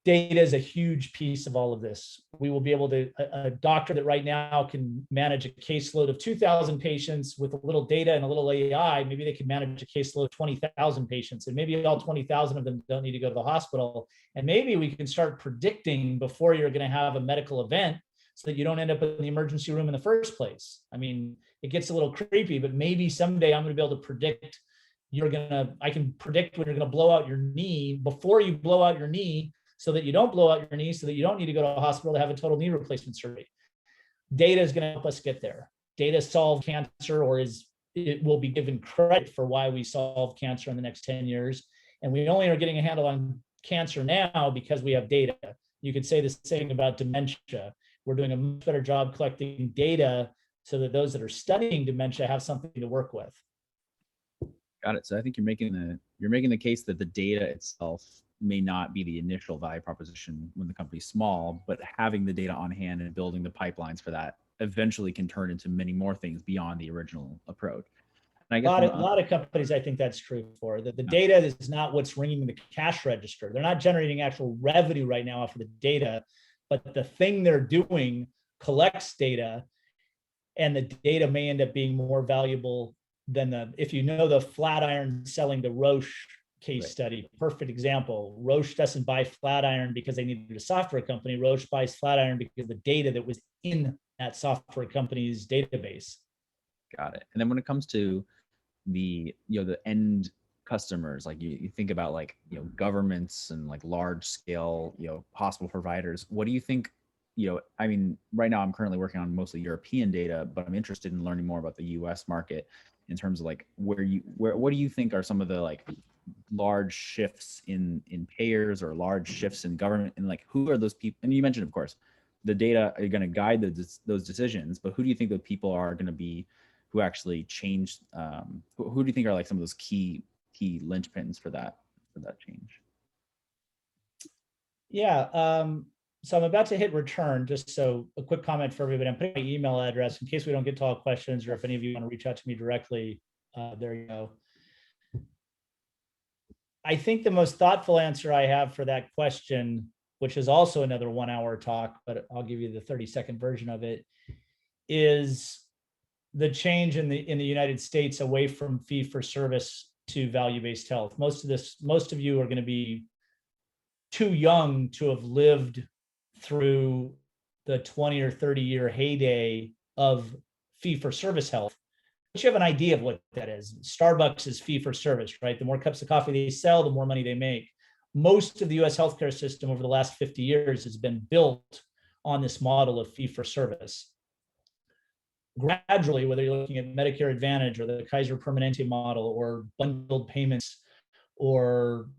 S2: Data is a huge piece of all of this. We will be able to, a doctor that right now can manage a caseload of 2,000 patients with a little data and a little AI, maybe they can manage a caseload of 20,000 patients, and maybe all 20,000 of them don't need to go to the hospital. And maybe we can start predicting before you're going to have a medical event so that you don't end up in the emergency room in the first place. I mean, it gets a little creepy, but maybe someday I'm going to be able to predict I can predict when you're going to blow out your knee before you blow out your knee, so that you don't blow out your knee, so that you don't need to go to a hospital to have a total knee replacement surgery. Data is going to help us get there. Data solved cancer, or it will be given credit for why we solved cancer in the next 10 years. And we only are getting a handle on cancer now because we have data. You could say the same about dementia. We're doing a much better job collecting data so that those that are studying dementia have something to work with.
S5: Got it. So I think you're making the case that the data itself may not be the initial value proposition when the company's small, but having the data on hand and building the pipelines for that eventually can turn into many more things beyond the original approach. And I guess
S2: a lot of companies, I think that's true for. The data is not what's ringing the cash register. They're not generating actual revenue right now off of the data, but the thing they're doing collects data, and the data may end up being more valuable than if you know the Flatiron selling to Roche case study, perfect example. Roche doesn't buy Flatiron because they needed a software company. Roche buys Flatiron because of the data that was in that software company's database.
S5: Got it. And then when it comes to the end customers, like you think about governments and large scale hospital providers, what do you think? I mean, right now I'm currently working on mostly European data, but I'm interested in learning more about the US market in terms of what do you think are some of the large shifts in payers or large shifts in government, and who are those people? And you mentioned, of course, the data are going to guide those decisions, but who do you think the people are going to be who actually change? Who do you think are some of those key linchpins for that change?
S2: Yeah. So I'm about to hit return, just so a quick comment for everybody. I'm putting my email address in case we don't get to all questions, or if any of you want to reach out to me directly, there you go. I think the most thoughtful answer I have for that question, which is also another 1 hour talk, but I'll give you the 30-second version of it, is the change in the United States away from fee for service to value-based health. Most of you are going to be too young to have lived through the 20 or 30 year heyday of fee for service health. But you have an idea of what that is. Starbucks is fee for service, right? The more cups of coffee they sell, the more money they make. Most of the US healthcare system over the last 50 years has been built on this model of fee for service. Gradually, whether you're looking at Medicare Advantage or the Kaiser Permanente model or bundled payments, or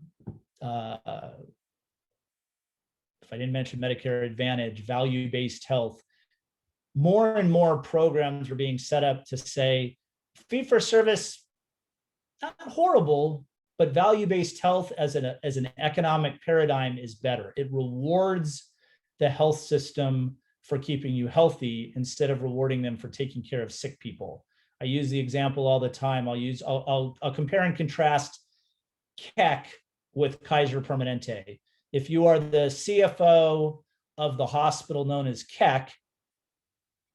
S2: if I didn't mention Medicare Advantage, value-based health, more and more programs are being set up to say fee for service, not horrible, but value-based health as an economic paradigm is better. It rewards the health system for keeping you healthy instead of rewarding them for taking care of sick people. I use the example all the time. I'll compare and contrast Keck with Kaiser Permanente. If you are the CFO of the hospital known as Keck,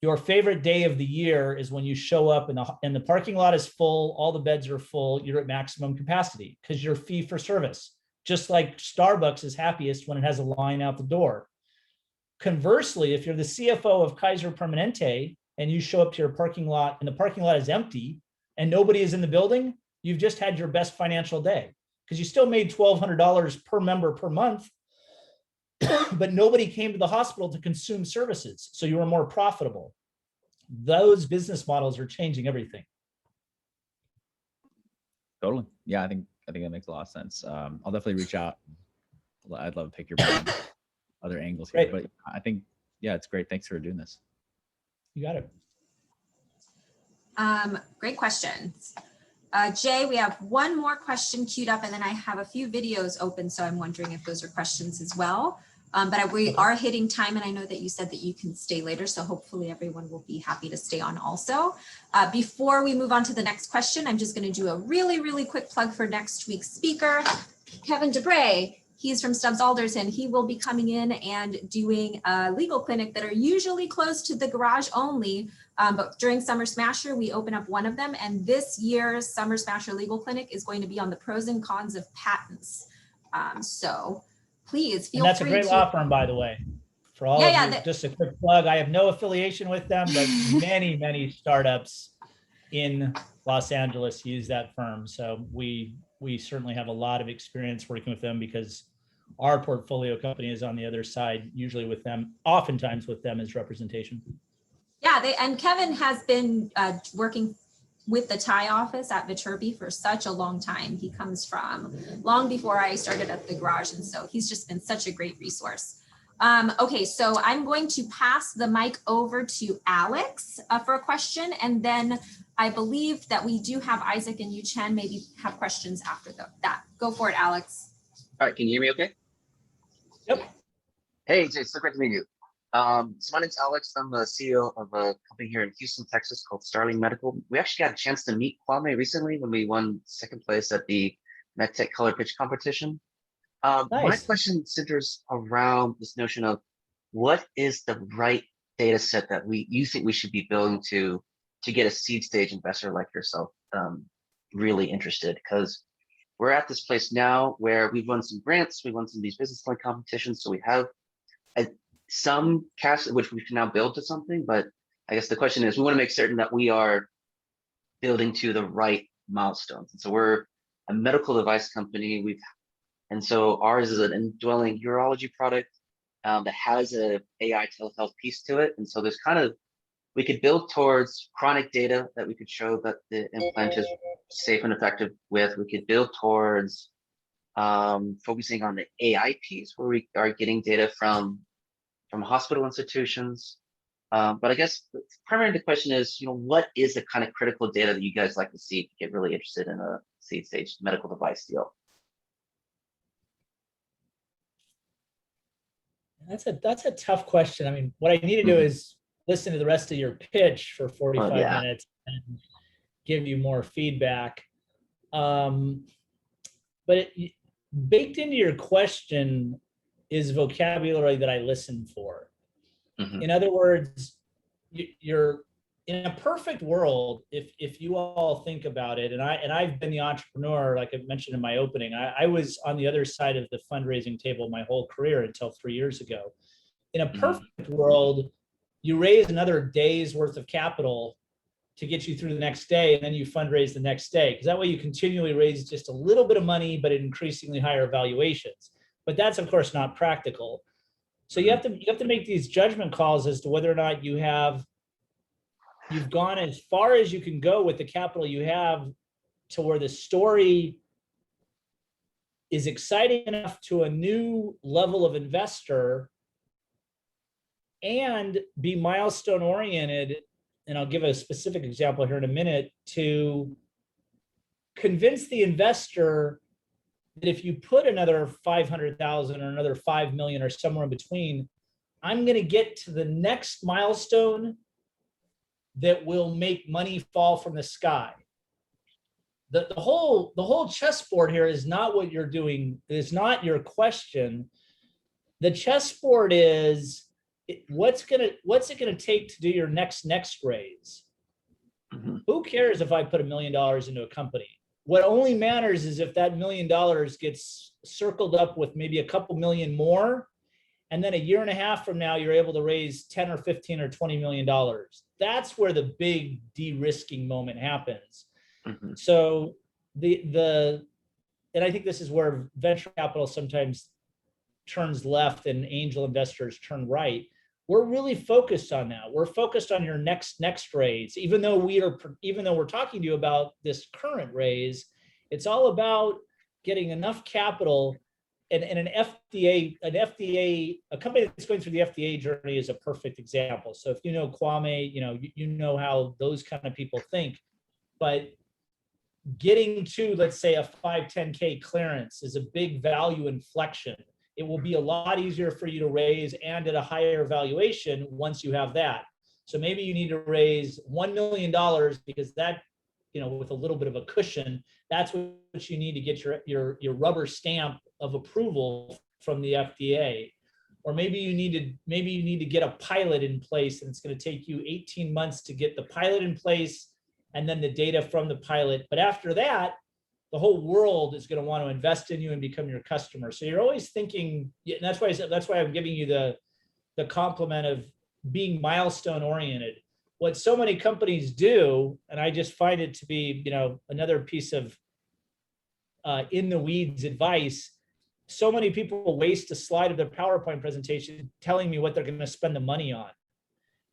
S2: your favorite day of the year is when you show up and the parking lot is full, all the beds are full, you're at maximum capacity because you're fee for service. Just like Starbucks is happiest when it has a line out the door. Conversely, if you're the CFO of Kaiser Permanente and you show up to your parking lot and the parking lot is empty and nobody is in the building, you've just had your best financial day because you still made $1,200 per member per month, but nobody came to the hospital to consume services, so you were more profitable. Those business models are changing everything.
S5: Totally. Yeah, I think that makes a lot of sense. I'll definitely reach out. I'd love to pick your brain, other angles here, but I think, yeah, it's great. Thanks for doing this.
S2: You got it.
S3: Great questions. Jay, we have one more question queued up, and then I have a few videos open, so I'm wondering if those are questions as well. We are hitting time, and I know that you said that you can stay later, so hopefully everyone will be happy to stay on also. Before we move on to the next question, I'm just going to do a really, really quick plug for next week's speaker, Kevin DeBray. He's from Stubbs Alderson. He will be coming in and doing a legal clinic that are usually closed to the garage only. But during Summer Smasher, we open up one of them. And this year's Summer Smasher Legal Clinic is going to be on the pros and cons of patents. So please feel free.
S2: And that's a great law firm, by the way. For all of you, just a quick plug. I have no affiliation with them, but many, many startups in Los Angeles use that firm. So we certainly have a lot of experience working with them because our portfolio company is on the other side, usually with them, oftentimes with them as representation.
S3: Yeah, and Kevin has been working with the Thai office at Viterbi for such a long time. He comes from long before I started at the garage. And so he's just been such a great resource. Okay, so I'm going to pass the mic over to Alex for a question. And then I believe that we do have Isaac and Yu Chen maybe have questions after that. Go for it, Alex.
S6: All right, can you hear me okay?
S2: Yep.
S6: Hey, Jay, so great to meet you. So my name's Alex. I'm the CEO of a company here in Houston, Texas called Starling Medical. We actually got a chance to meet Kwame recently when we won second place at the MedTech Color Pitch competition.
S2: Nice.
S6: My question centers around this notion of what is the right data set that you think we should be building to get a seed stage investor like yourself really interested? Because we're at this place now where we've won some grants, we won some of these business plan competitions, so we have some cash which we can now build to something. But I guess the question is, we want to make certain that we are building to the right milestones. And so we're a medical device company. And so ours is an indwelling urology product that has a AI telehealth piece to it. And so there's we could build towards chronic data that we could show that the implant is safe and effective with. We could build towards focusing on the AI piece where we are getting data from hospital institutions. But I guess primarily the question is, what is the kind of critical data that you guys like to see to get really interested in a seed stage medical device deal?
S2: That's a tough question. I mean, what I need to do is listen to the rest of your pitch for 45 minutes and give you more feedback. But baked into your question is vocabulary that I listen for. In other words, you're in a perfect world, if you all think about it, and I've been the entrepreneur, like I mentioned in my opening, I was on the other side of the fundraising table my whole career until 3 years ago. In a perfect world, you raise another day's worth of capital to get you through the next day, and then you fundraise the next day, because that way you continually raise just a little bit of money, but at increasingly higher valuations. But that's of course not practical. So you have to make these judgment calls as to whether or not you've gone as far as you can go with the capital you have to where the story is exciting enough to a new level of investor and be milestone oriented. And I'll give a specific example here in a minute, to convince the investor that if you put another 500,000 or another 5 million or somewhere in between, I'm going to get to the next milestone that will make money fall from the sky. The whole chessboard here is not what you're doing. It's not your question. The chessboard is, what's it gonna take to do your next raise? Who cares if I put $1 million into a company? What only matters is if that $1 million gets circled up with maybe a couple million more, and then a year and a half from now, you're able to raise 10 or 15 or $20 million. That's where the big de-risking moment happens. So and I think this is where venture capital sometimes turns left and angel investors turn right. We're really focused on that. We're focused on your next raise. Even though we're talking to you about this current raise, it's all about getting enough capital and an company that's going through the FDA journey is a perfect example. So if you know Kwame, you know how those kind of people think. But getting to, let's say, a 510K clearance is a big value inflection. It will be a lot easier for you to raise and at a higher valuation once you have that. So maybe you need to raise $1 million because that, with a little bit of a cushion, that's what you need to get your rubber stamp of approval from the FDA. Or maybe you need to get a pilot in place, and it's going to take you 18 months to get the pilot in place and then the data from the pilot. But after that, the whole world is going to want to invest in you and become your customer. So you're always thinking, and that's why I'm giving you the compliment of being milestone oriented. What so many companies do, and I just find it to be, another piece of in the weeds advice. So many people waste a slide of their PowerPoint presentation telling me what they're going to spend the money on.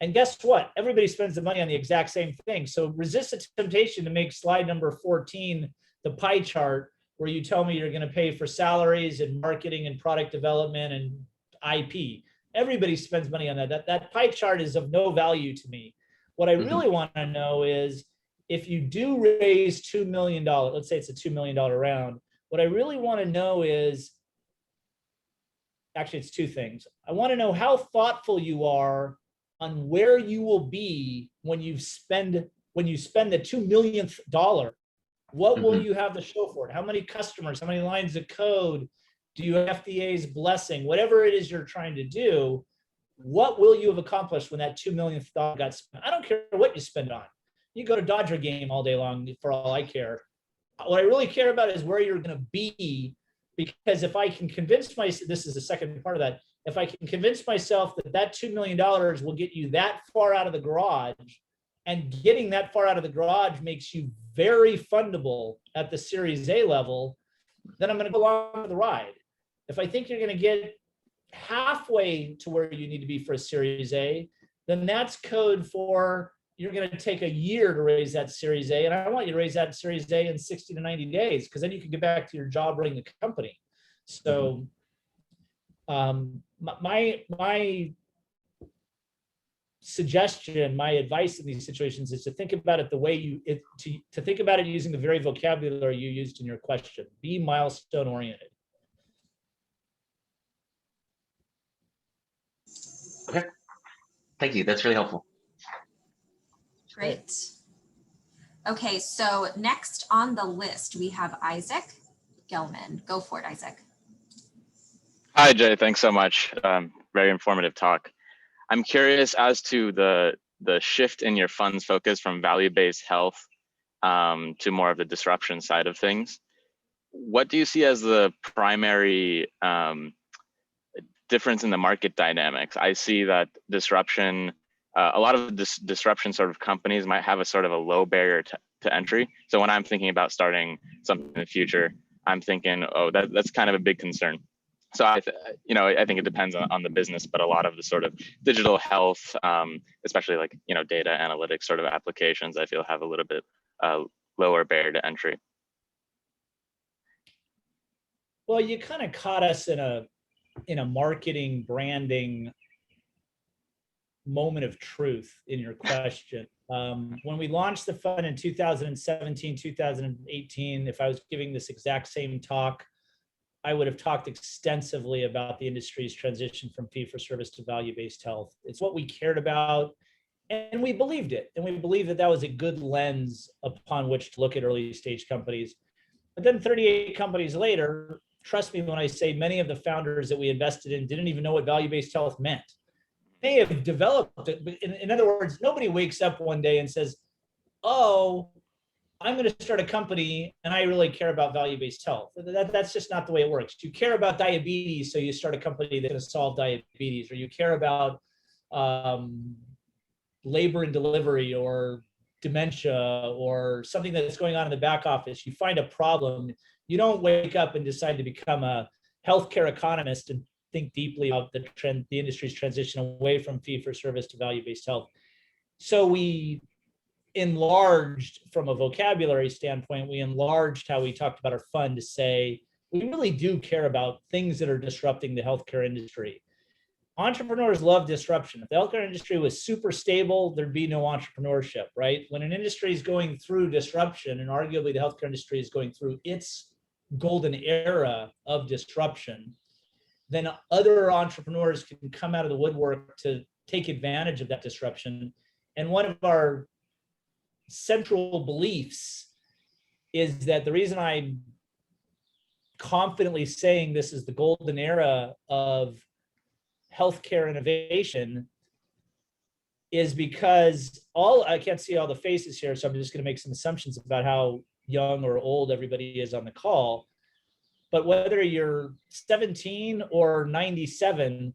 S2: And guess what? Everybody spends the money on the exact same thing. So resist the temptation to make slide number 14 the pie chart where you tell me you're going to pay for salaries and marketing and product development and IP. Everybody spends money on that. That pie chart is of no value to me. What I really want to know is if you do raise $2 million, let's say it's a $2 million round, what I really want to know is, actually it's two things. I want to know how thoughtful you are on where you will be when you spend the 2 millionth dollar. What will you have to show for it? How many customers, how many lines of code, do you have FDA's blessing? Whatever it is you're trying to do, what will you have accomplished when that 2 millionth dollar got spent? I don't care what you spend on. You go to Dodger game all day long for all I care. What I really care about is where you're going to be, because if I can convince myself, this is the second part of that, if I can convince myself that $2 million will get you that far out of the garage, and getting that far out of the garage makes you very fundable at the Series A level, then I'm going to go along for the ride. If I think you're going to get halfway to where you need to be for a Series A, then that's code for you're going to take a year to raise that Series A. And I want you to raise that Series A in 60 to 90 days, because then you can get back to your job running the company. So my suggestion, my advice in these situations is to think about it the way to think about it using the very vocabulary you used in your question. Be milestone oriented.
S6: Okay, thank you. That's really helpful.
S3: Great. Okay, so next on the list, we have Isaac Gelman. Go for it, Isaac.
S7: Hi, Jay. Thanks so much. Very informative talk. I'm curious as to the shift in your fund's focus from value-based health to more of the disruption side of things. What do you see as the primary difference in the market dynamics? I see that disruption, a lot of disruption sort of companies might have a sort of a low barrier to entry. So when I'm thinking about starting something in the future, I'm thinking, oh, that's kind of a big concern. So I think it depends on the business, but a lot of the sort of digital health, especially like, data analytics sort of applications, I feel have a little bit lower barrier to entry.
S2: Well, you kind of caught us in a marketing branding moment of truth in your question. When we launched the fund in 2017, 2018, if I was giving this exact same talk, I would have talked extensively about the industry's transition from fee-for-service to value-based health. It's what we cared about, and we believed it. And we believed that was a good lens upon which to look at early stage companies. But then 38 companies later, trust me when I say many of the founders that we invested in didn't even know what value-based health meant. They have developed it, but in other words, nobody wakes up one day and says, oh, I'm going to start a company and I really care about value-based health. That's just not the way it works. You care about diabetes, so you start a company that's going to solve diabetes, or you care about labor and delivery or dementia or something that's going on in the back office. You find a problem. You don't wake up and decide to become a healthcare economist and think deeply about the industry's transition away from fee-for-service to value-based health. So we enlarged, from a vocabulary standpoint, we enlarged how we talked about our fund to say, we really do care about things that are disrupting the healthcare industry. Entrepreneurs love disruption. If the healthcare industry was super stable, there'd be no entrepreneurship, right? When an industry is going through disruption, and arguably the healthcare industry is going through its golden era of disruption, then other entrepreneurs can come out of the woodwork to take advantage of that disruption. And one of our central beliefs is that the reason I'm confidently saying this is the golden era of healthcare innovation is because I can't see all the faces here, so I'm just going to make some assumptions about how young or old everybody is on the call. But whether you're 17 or 97,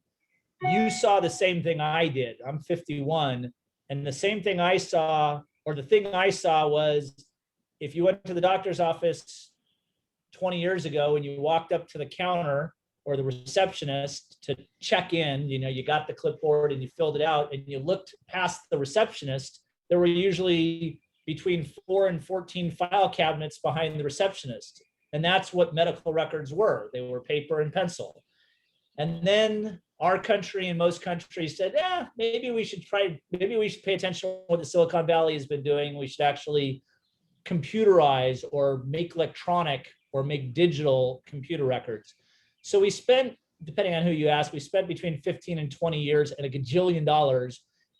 S2: you saw the same thing I did. I'm 51, and the same thing I saw, or the thing I saw was, if you went to the doctor's office 20 years ago and you walked up to the counter or the receptionist to check in, you got the clipboard and you filled it out and you looked past the receptionist, there were usually between 4 and 14 file cabinets behind the receptionist. And that's what medical records were. They were paper and pencil. And then our country and most countries said, maybe we should pay attention to what the Silicon Valley has been doing. We should actually computerize or make electronic or make digital computer records. So we spent, depending on who you ask, we spent between 15 and 20 years and $1 gajillion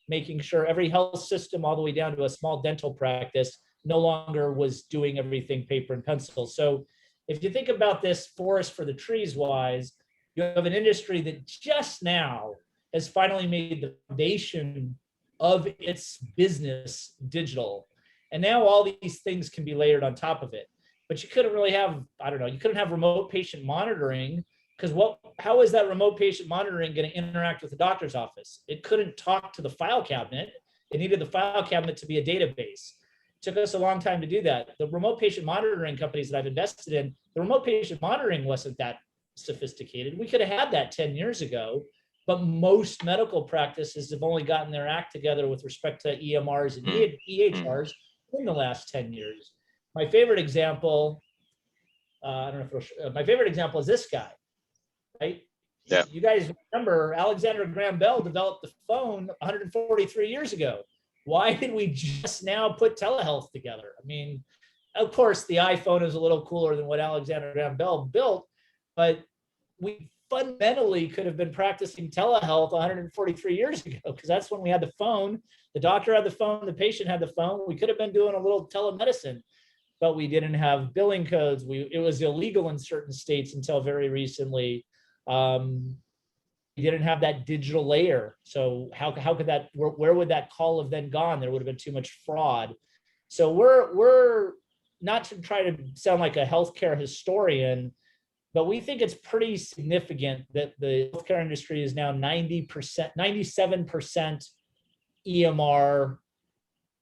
S2: making sure every health system, all the way down to a small dental practice, no longer was doing everything paper and pencil. So if you think about this forest for the trees wise, you have an industry that just now has finally made the foundation of its business digital. And now all these things can be layered on top of it. But you couldn't really have, you couldn't have remote patient monitoring, because how is that remote patient monitoring going to interact with the doctor's office? It couldn't talk to the file cabinet. It needed the file cabinet to be a database. It took us a long time to do that. The remote patient monitoring companies that I've invested in, the remote patient monitoring wasn't that sophisticated. We could have had that 10 years ago, but most medical practices have only gotten their act together with respect to EMRs and EHRs in the last 10 years. My favorite example, my favorite example is this guy, right? Yeah. You guys remember Alexander Graham Bell developed the phone 143 years ago. Why did we just now put telehealth together? I mean, of course, the iPhone is a little cooler than what Alexander Graham Bell built, but we fundamentally could have been practicing telehealth 143 years ago, because that's when we had the phone. The doctor had the phone, the patient had the phone. We could have been doing a little telemedicine, but we didn't have billing codes. It was illegal in certain states until very recently. We didn't have that digital layer. So how could that, where would that call have then gone? There would have been too much fraud. So we're not to try to sound like a healthcare historian, but we think it's pretty significant that the healthcare industry is now 97% EMR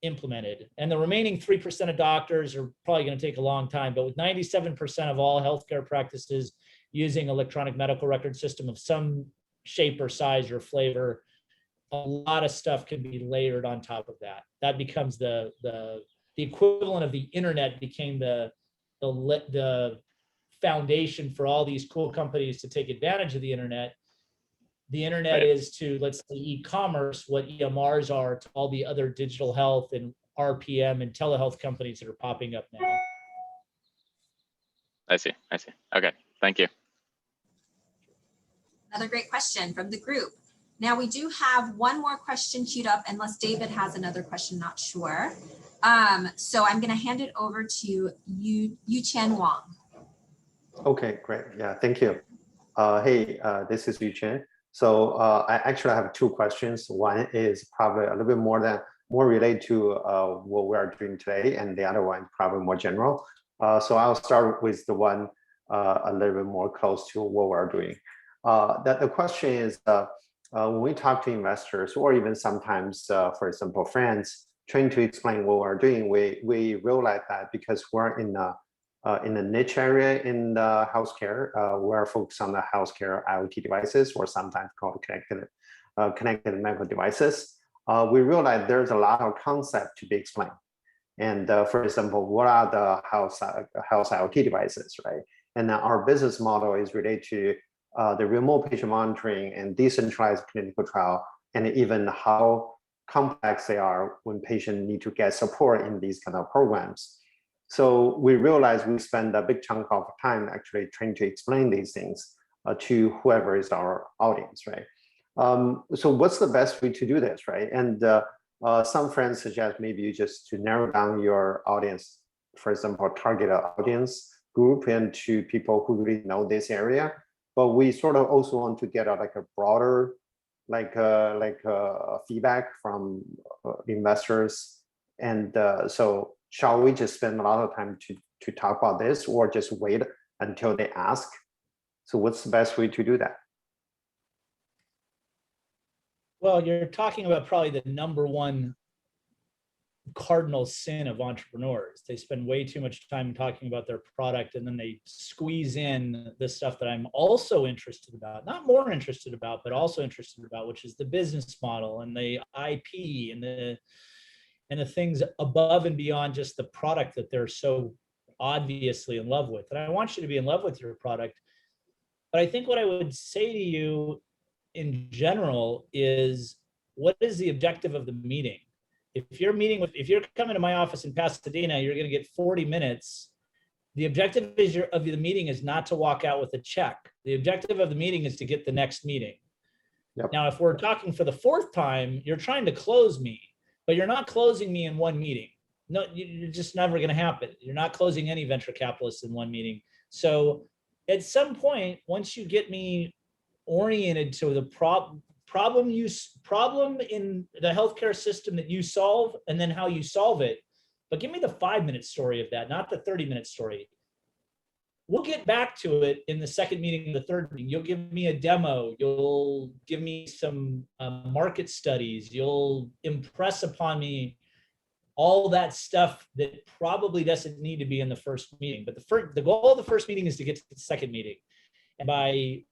S2: implemented. And the remaining 3% of doctors are probably going to take a long time, but with 97% of all healthcare practices using electronic medical record system of some shape or size or flavor, a lot of stuff can be layered on top of that. That becomes the equivalent of the internet became the foundation for all these cool companies to take advantage of the internet. The internet is to, let's say, e-commerce what EMRs are to all the other digital health and RPM and telehealth companies that are popping up now.
S7: I see. Okay, thank you.
S3: Another great question from the group. Now we do have one more question queued up, unless David has another question, not sure. So I'm gonna hand it over to Yu-Chen Wang.
S8: Okay, great. Yeah, thank you. Hey, this is Yu-Chen. So I actually have two questions. One is probably a little bit more related to what we are doing today, and the other one probably more general. So I'll start with the one a little bit more close to what we're doing. The question is, when we talk to investors or even sometimes, for example, friends, trying to explain what we're doing, we realize that because we're in a niche area in the healthcare, we're focused on the healthcare IoT devices, or sometimes called connected medical devices. We realize there's a lot of concept to be explained. And for example, what are the health IoT devices, right? And then our business model is related to the remote patient monitoring and decentralized clinical trial, and even how complex they are when patients need to get support in these kind of programs. So we realize we spend a big chunk of time actually trying to explain these things to whoever is our audience, right? So what's the best way to do this, right? And some friends suggest maybe you just to narrow down your audience, for example, target an audience group and to people who really know this area. But we sort of also want to get like a broader, feedback from investors. And so shall we just spend a lot of time to talk about this, or just wait until they ask? So what's the best way to do that?
S2: Well, you're talking about probably the number one cardinal sin of entrepreneurs. They spend way too much time talking about their product, and then they squeeze in the stuff that I'm also interested about, not more interested about, but also interested about, which is the business model and the IP and the things above and beyond just the product that they're so obviously in love with. And I want you to be in love with your product. But I think what I would say to you in general is, what is the objective of the meeting? If you're coming to my office in Pasadena, you're going to get 40 minutes. The objective of the meeting is not to walk out with a check. The objective of the meeting is to get the next meeting.
S8: Yep.
S2: Now, if we're talking for the fourth time, you're trying to close me, but you're not closing me in one meeting. No, you're just never going to happen. You're not closing any venture capitalists in one meeting. So at some point, once you get me oriented to the problem in the healthcare system that you solve, and then how you solve it, but give me the 5-minute story of that, not the 30-minute story. We'll get back to it in the second meeting, the third meeting. You'll give me a demo. You'll give me some market studies. You'll impress upon me all that stuff that probably doesn't need to be in the first meeting. But the goal of the first meeting is to get to the second meeting. And by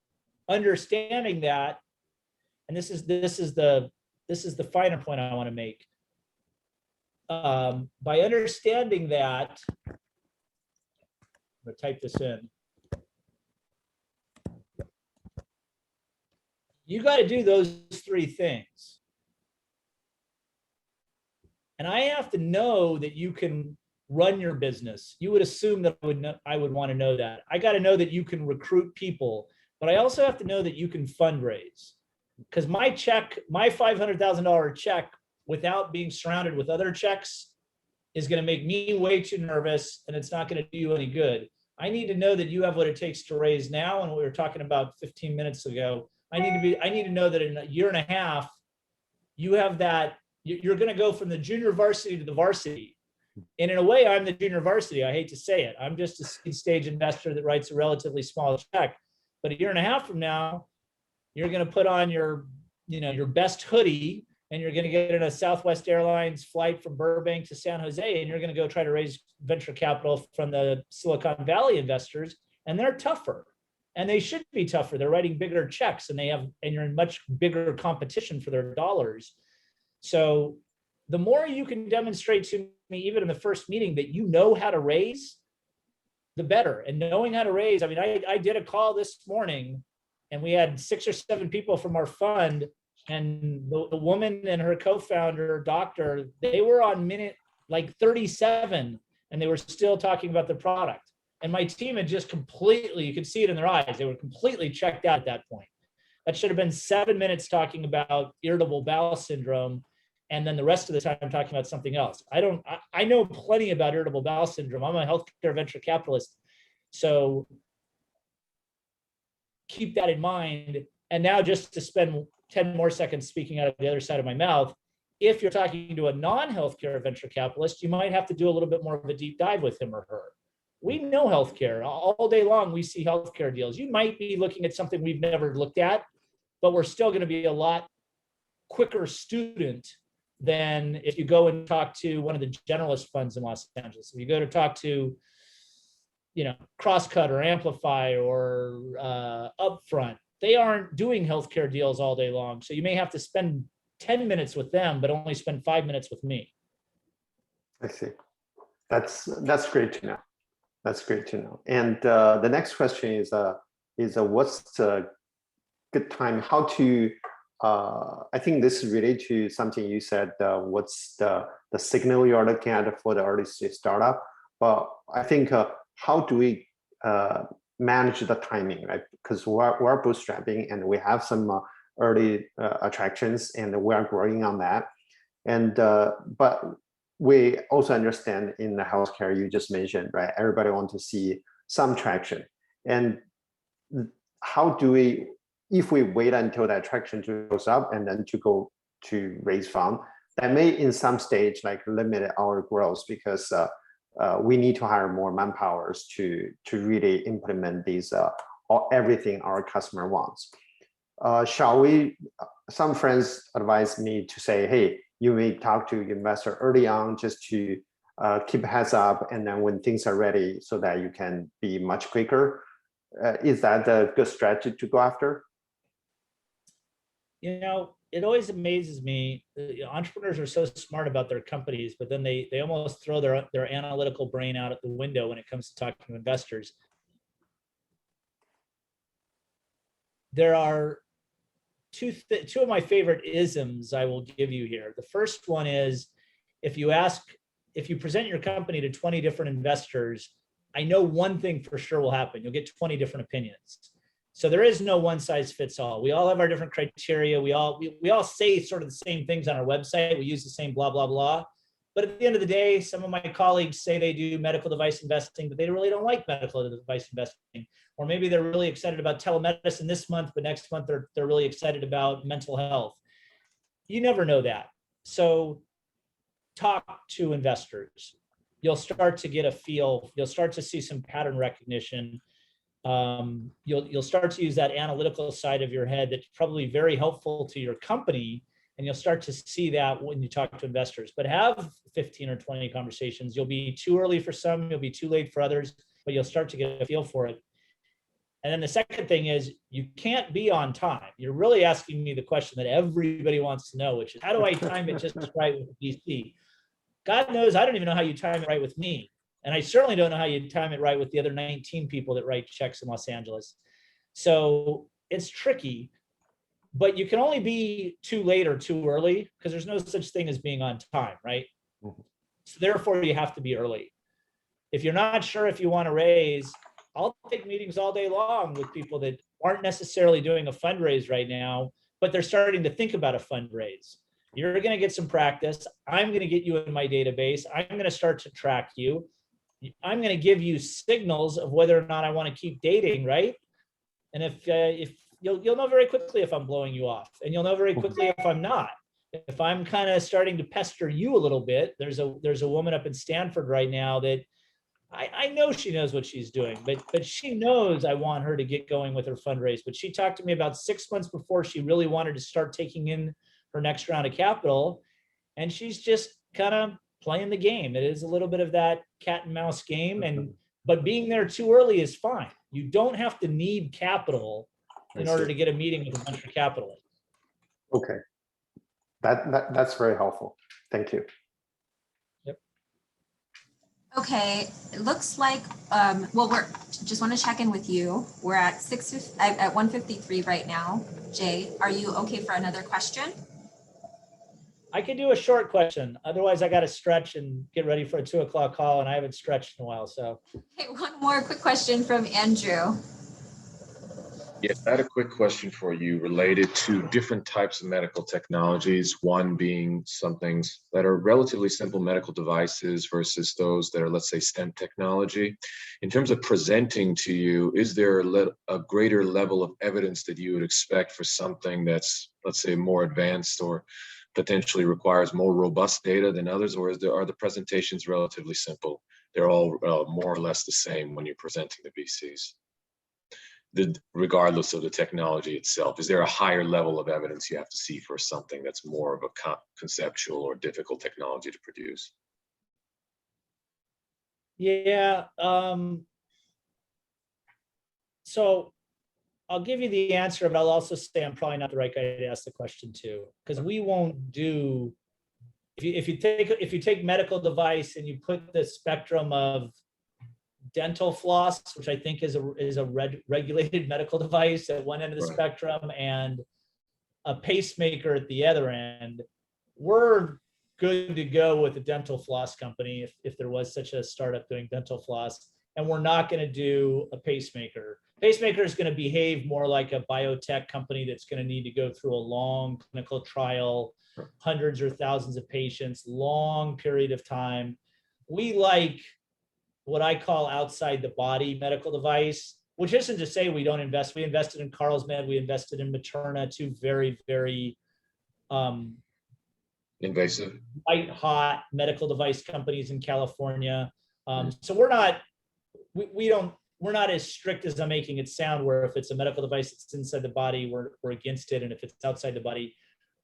S2: understanding that, and this is the finer point I want to make. By understanding that, I'm going to type this in. You got to do those 3 things. And I have to know that you can run your business. You would assume that I would want to know that. I got to know that you can recruit people, but I also have to know that you can fundraise. Because my $500,000 check, without being surrounded with other checks, is going to make me way too nervous, and it's not going to do you any good. I need to know that you have what it takes to raise now. And we were talking about 15 minutes ago. I need to know that in a year and a half, you have that. You're going to go from the junior varsity to the varsity. And in a way, I'm the junior varsity. I hate to say it. I'm just a seed stage investor that writes a relatively small check. But a year and a half from now, you're going to put on your best hoodie, and you're going to get in a Southwest Airlines flight from Burbank to San Jose, and you're going to go try to raise venture capital from the Silicon Valley investors, and they're tougher, and they should be tougher. They're writing bigger checks, and you're in much bigger competition for their dollars. So the more you can demonstrate to me, even in the first meeting, that you know how to raise, the better. And knowing how to raise, I did a call this morning, and we had 6 or 7 people from our fund, and the woman and her co-founder, doctor, they were on minute like 37, and they were still talking about the product. And my team had just completely, you could see it in their eyes, they were completely checked out at that point. That should have been 7 minutes talking about irritable bowel syndrome, and then the rest of the time I'm talking about something else. I know plenty about irritable bowel syndrome. I'm a healthcare venture capitalist. So keep that in mind. And now, just to spend 10 more seconds speaking out of the other side of my mouth, if you're talking to a non-healthcare venture capitalist, you might have to do a little bit more of a deep dive with him or her. We know healthcare. All day long, we see healthcare deals. You might be looking at something we've never looked at, but we're still going to be a lot quicker student than if you go and talk to one of the generalist funds in Los Angeles. If you go to talk to, Crosscut or Amplify or Upfront, they aren't doing healthcare deals all day long. So you may have to spend 10 minutes with them, but only spend 5 minutes with me.
S8: I see. That's great to know. That's great to know. And the next question is what's the good time? How to? I think this is related to something you said. What's the signal you are looking at for the early stage startup? But I think how do we manage the timing, right? Because we're bootstrapping and we have some early attractions and we are growing on that. And but we also understand in the healthcare you just mentioned, right? Everybody wants to see some traction. And how do we, if we wait until that traction goes up and then to go to raise fund, that may in some stage like limit our growth because we need to hire more manpowers to really implement these everything our customer wants. Shall we? Some friends advise me to say, hey, you may talk to investor early on just to keep heads up, and then when things are ready, so that you can be much quicker. Is that a good strategy to go after?
S2: You know, it always amazes me. Entrepreneurs are so smart about their companies, but then they almost throw their analytical brain out at the window when it comes to talking to investors. There are two of my favorite isms I will give you here. The first one is if you present your company to 20 different investors, I know one thing for sure will happen. You'll get 20 different opinions. So there is no one size fits all. We all have our different criteria. We all say sort of the same things on our website. We use the same blah, blah, blah. But at the end of the day, some of my colleagues say they do medical device investing, but they really don't like medical device investing. Or maybe they're really excited about telemedicine this month, but next month they're really excited about mental health. You never know that. So talk to investors. You'll start to get a feel. You'll start to see some pattern recognition. You'll start to use that analytical side of your head that's probably very helpful to your company. And you'll start to see that when you talk to investors. But have 15 or 20 conversations. You'll be too early for some, you'll be too late for others, but you'll start to get a feel for it. And then the second thing is you can't be on time. You're really asking me the question that everybody wants to know, which is how do I time it just right with the VC? God knows I don't even know how you time it right with me. And I certainly don't know how you time it right with the other 19 people that write checks in Los Angeles. So it's tricky, but you can only be too late or too early because there's no such thing as being on time, right? Mm-hmm. So therefore you have to be early. If you're not sure if you want to raise, I'll take meetings all day long with people that aren't necessarily doing a fundraise right now, but they're starting to think about a fundraise. You're going to get some practice. I'm going to get you in my database. I'm going to start to track you. I'm going to give you signals of whether or not I want to keep dating, right? And if you'll know very quickly if I'm blowing you off, and you'll know very quickly if I'm not. If I'm kind of starting to pester you a little bit, there's a woman up in Stanford right now that I know she knows what she's doing, but she knows I want her to get going with her fundraise. But she talked to me about 6 months before she really wanted to start taking in her next round of capital. And she's just kind of playing the game. It is a little bit of that cat and mouse game. But being there too early is fine. You don't have to need capital in order to get a meeting with a venture capitalist.
S8: Okay. That's very helpful. Thank you.
S3: Okay, it looks like, well, we're just want to check in with you. We're at 1:53 right now. Jay, are you okay for another question?
S2: I could do a short question. Otherwise, I got to stretch and get ready for a 2 o'clock call, and I haven't stretched in a while. So,
S3: okay, one more quick question from Andrew.
S9: Yes, I had a quick question for you related to different types of medical technologies, one being some things that are relatively simple medical devices versus those that are, let's say, STEM technology. In terms of presenting to you, is there a greater level of evidence that you would expect for something that's, let's say, more advanced or potentially requires more robust data than others, or are the presentations relatively simple? They're all more or less the same when you're presenting the VCs? Regardless of the technology itself, is there a higher level of evidence you have to see for something that's more of a conceptual or difficult technology to produce?
S2: Yeah. So I'll give you the answer, but I'll also say I'm probably not the right guy to ask the question to, because we won't do. If you take medical device and you put the spectrum of dental floss, which I think is a regulated medical device at one end of the
S9: Right.
S2: spectrum, and a pacemaker at the other end, we're good to go with a dental floss company if there was such a startup doing dental floss. And we're not going to do a pacemaker. Pacemaker is going to behave more like a biotech company that's going to need to go through a long clinical trial, hundreds or thousands of patients, long period of time. We like what I call outside the body medical device, which isn't to say we don't invest. We invested in Carlsmed, we invested in Materna, two very, very
S9: Invasive.
S2: white hot medical device companies in California. So we're not, we're not as strict as I'm making it sound, where if it's a medical device that's inside the body, we're against it. And if it's outside the body,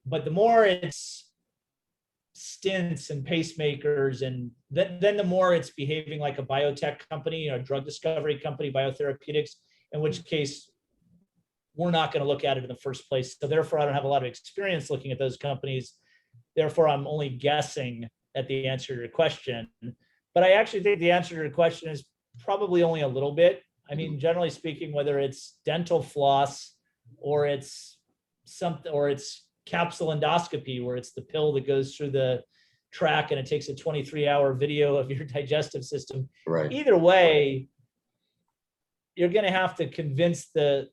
S2: but the more it's stents and pacemakers, and then the more it's behaving like a biotech company or a drug discovery company, biotherapeutics, in which case we're not going to look at it in the first place. So therefore, I don't have a lot of experience looking at those companies. Therefore, I'm only guessing at the answer to your question. But I actually think the answer to your question is probably only a little bit. I mean, generally speaking, whether it's dental floss or it's something, or it's capsule endoscopy, where it's the pill that goes through the track and it takes a 23-hour video of your digestive system.
S9: Right.
S2: Either way, you're going to have to convince the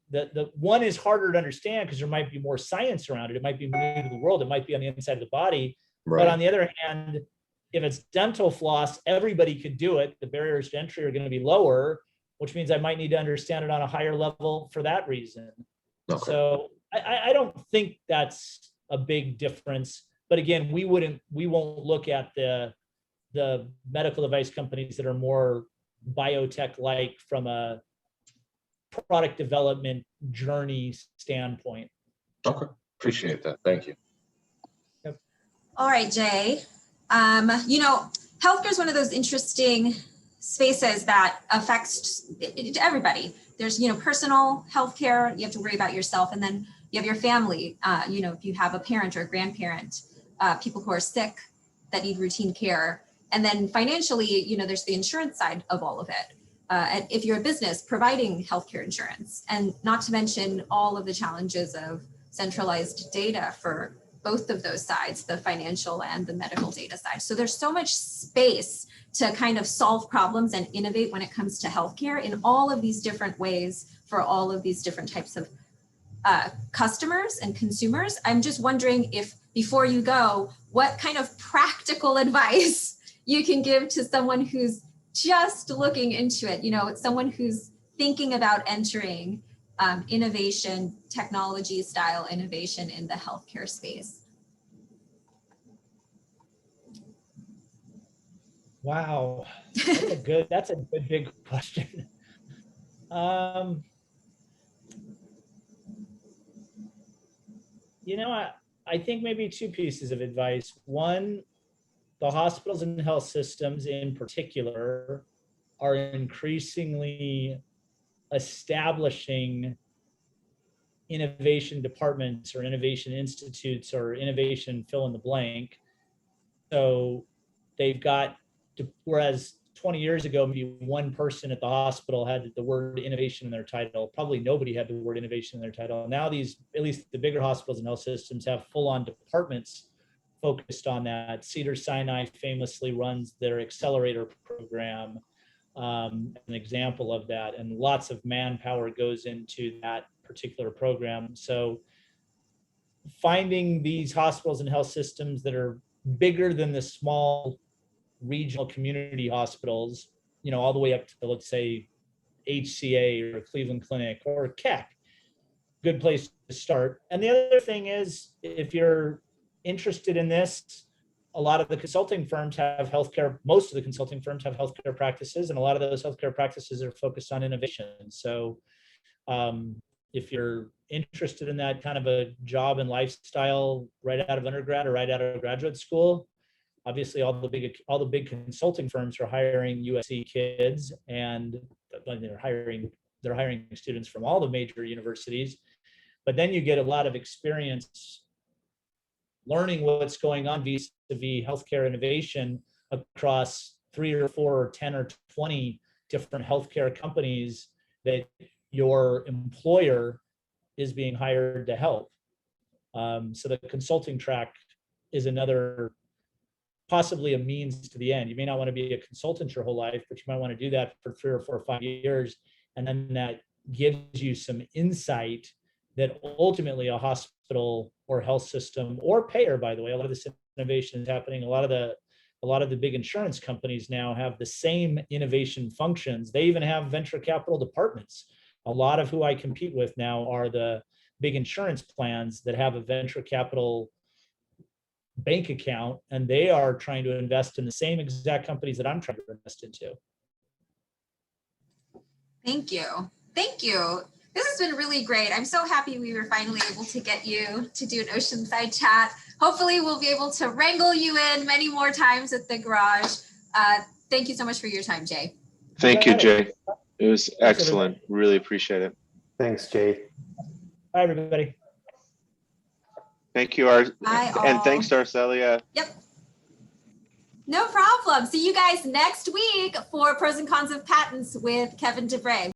S2: one is harder to understand because there might be more science around it. It might be new to the world. It might be on the inside of the body.
S9: Right.
S2: But on the other hand, if it's dental floss, everybody could do it. The barriers to entry are going to be lower, which means I might need to understand it on a higher level for that reason.
S9: Okay.
S2: So I don't think that's a big difference. But again, we won't look at the medical device companies that are more biotech-like from a product development journey standpoint.
S9: Okay. Appreciate that. Thank you.
S2: Yep.
S3: All right, Jay. You know, healthcare is one of those interesting spaces that affects everybody. There's, you know, personal healthcare, you have to worry about yourself, and then you have your family. You know, if you have a parent or a grandparent, people who are sick that need routine care. And then financially, you know, there's the insurance side of all of it. And if you're a business, providing healthcare insurance, and not to mention all of the challenges of centralized data for both of those sides, the financial and the medical data side. So there's so much space to kind of solve problems and innovate when it comes to healthcare in all of these different ways for all of these different types of customers and consumers. I'm just wondering if, before you go, what kind of practical advice you can give to someone who's just looking into it, you know, someone who's thinking about entering innovation, technology style innovation in the healthcare space.
S2: Wow, that's a good big question. You know, I think maybe two pieces of advice. One, the hospitals and health systems in particular are increasingly establishing innovation departments or innovation institutes or innovation fill in the blank. So they've got, whereas 20 years ago, maybe one person at the hospital had the word innovation in their title. Probably nobody had the word innovation in their title. Now these, at least the bigger hospitals and health systems, have full-on departments focused on that. Cedars-Sinai famously runs their accelerator program, an example of that, and lots of manpower goes into that particular program. So finding these hospitals and health systems that are bigger than the small regional community hospitals, you know, all the way up to, let's say, HCA or Cleveland Clinic or Keck, good place to start. And the other thing is, if you're interested in this, a lot of the consulting firms have healthcare, most of the consulting firms have healthcare practices, and a lot of those healthcare practices are focused on innovation. So if you're interested in that kind of a job and lifestyle right out of undergrad or right out of graduate school, obviously all the big consulting firms are hiring USC kids, and they're hiring students from all the major universities. But then you get a lot of experience learning what's going on vis-a-vis healthcare innovation across 3 or 4 or 10 or 20 different healthcare companies that your employer is being hired to help. So the consulting track is another, possibly a means to the end. You may not want to be a consultant your whole life, but you might want to do that for 3 or 4 or 5 years. And then that gives you some insight that ultimately a hospital or health system or payer, by the way, a lot of this innovation is happening. A lot of the big insurance companies now have the same innovation functions. They even have venture capital departments. A lot of who I compete with now are the big insurance plans that have a venture capital bank account, and they are trying to invest in the same exact companies that I'm trying to invest into.
S3: Thank you. Thank you. This has been really great. I'm so happy we were finally able to get you to do an Oceanside chat. Hopefully we'll be able to wrangle you in many more times at the garage. Thank you so much for your time, Jay.
S4: Thank you, Jay. It was
S2: Thanks,
S4: excellent.
S2: everybody.
S4: Really appreciate it.
S8: Thanks, Jay.
S2: Bye, everybody.
S4: Thank you,
S3: Bye,
S4: and
S3: all.
S4: thanks to Arcelia.
S3: Yep. No problem. See you guys next week for Pros and Cons of Patents with Kevin DeBray.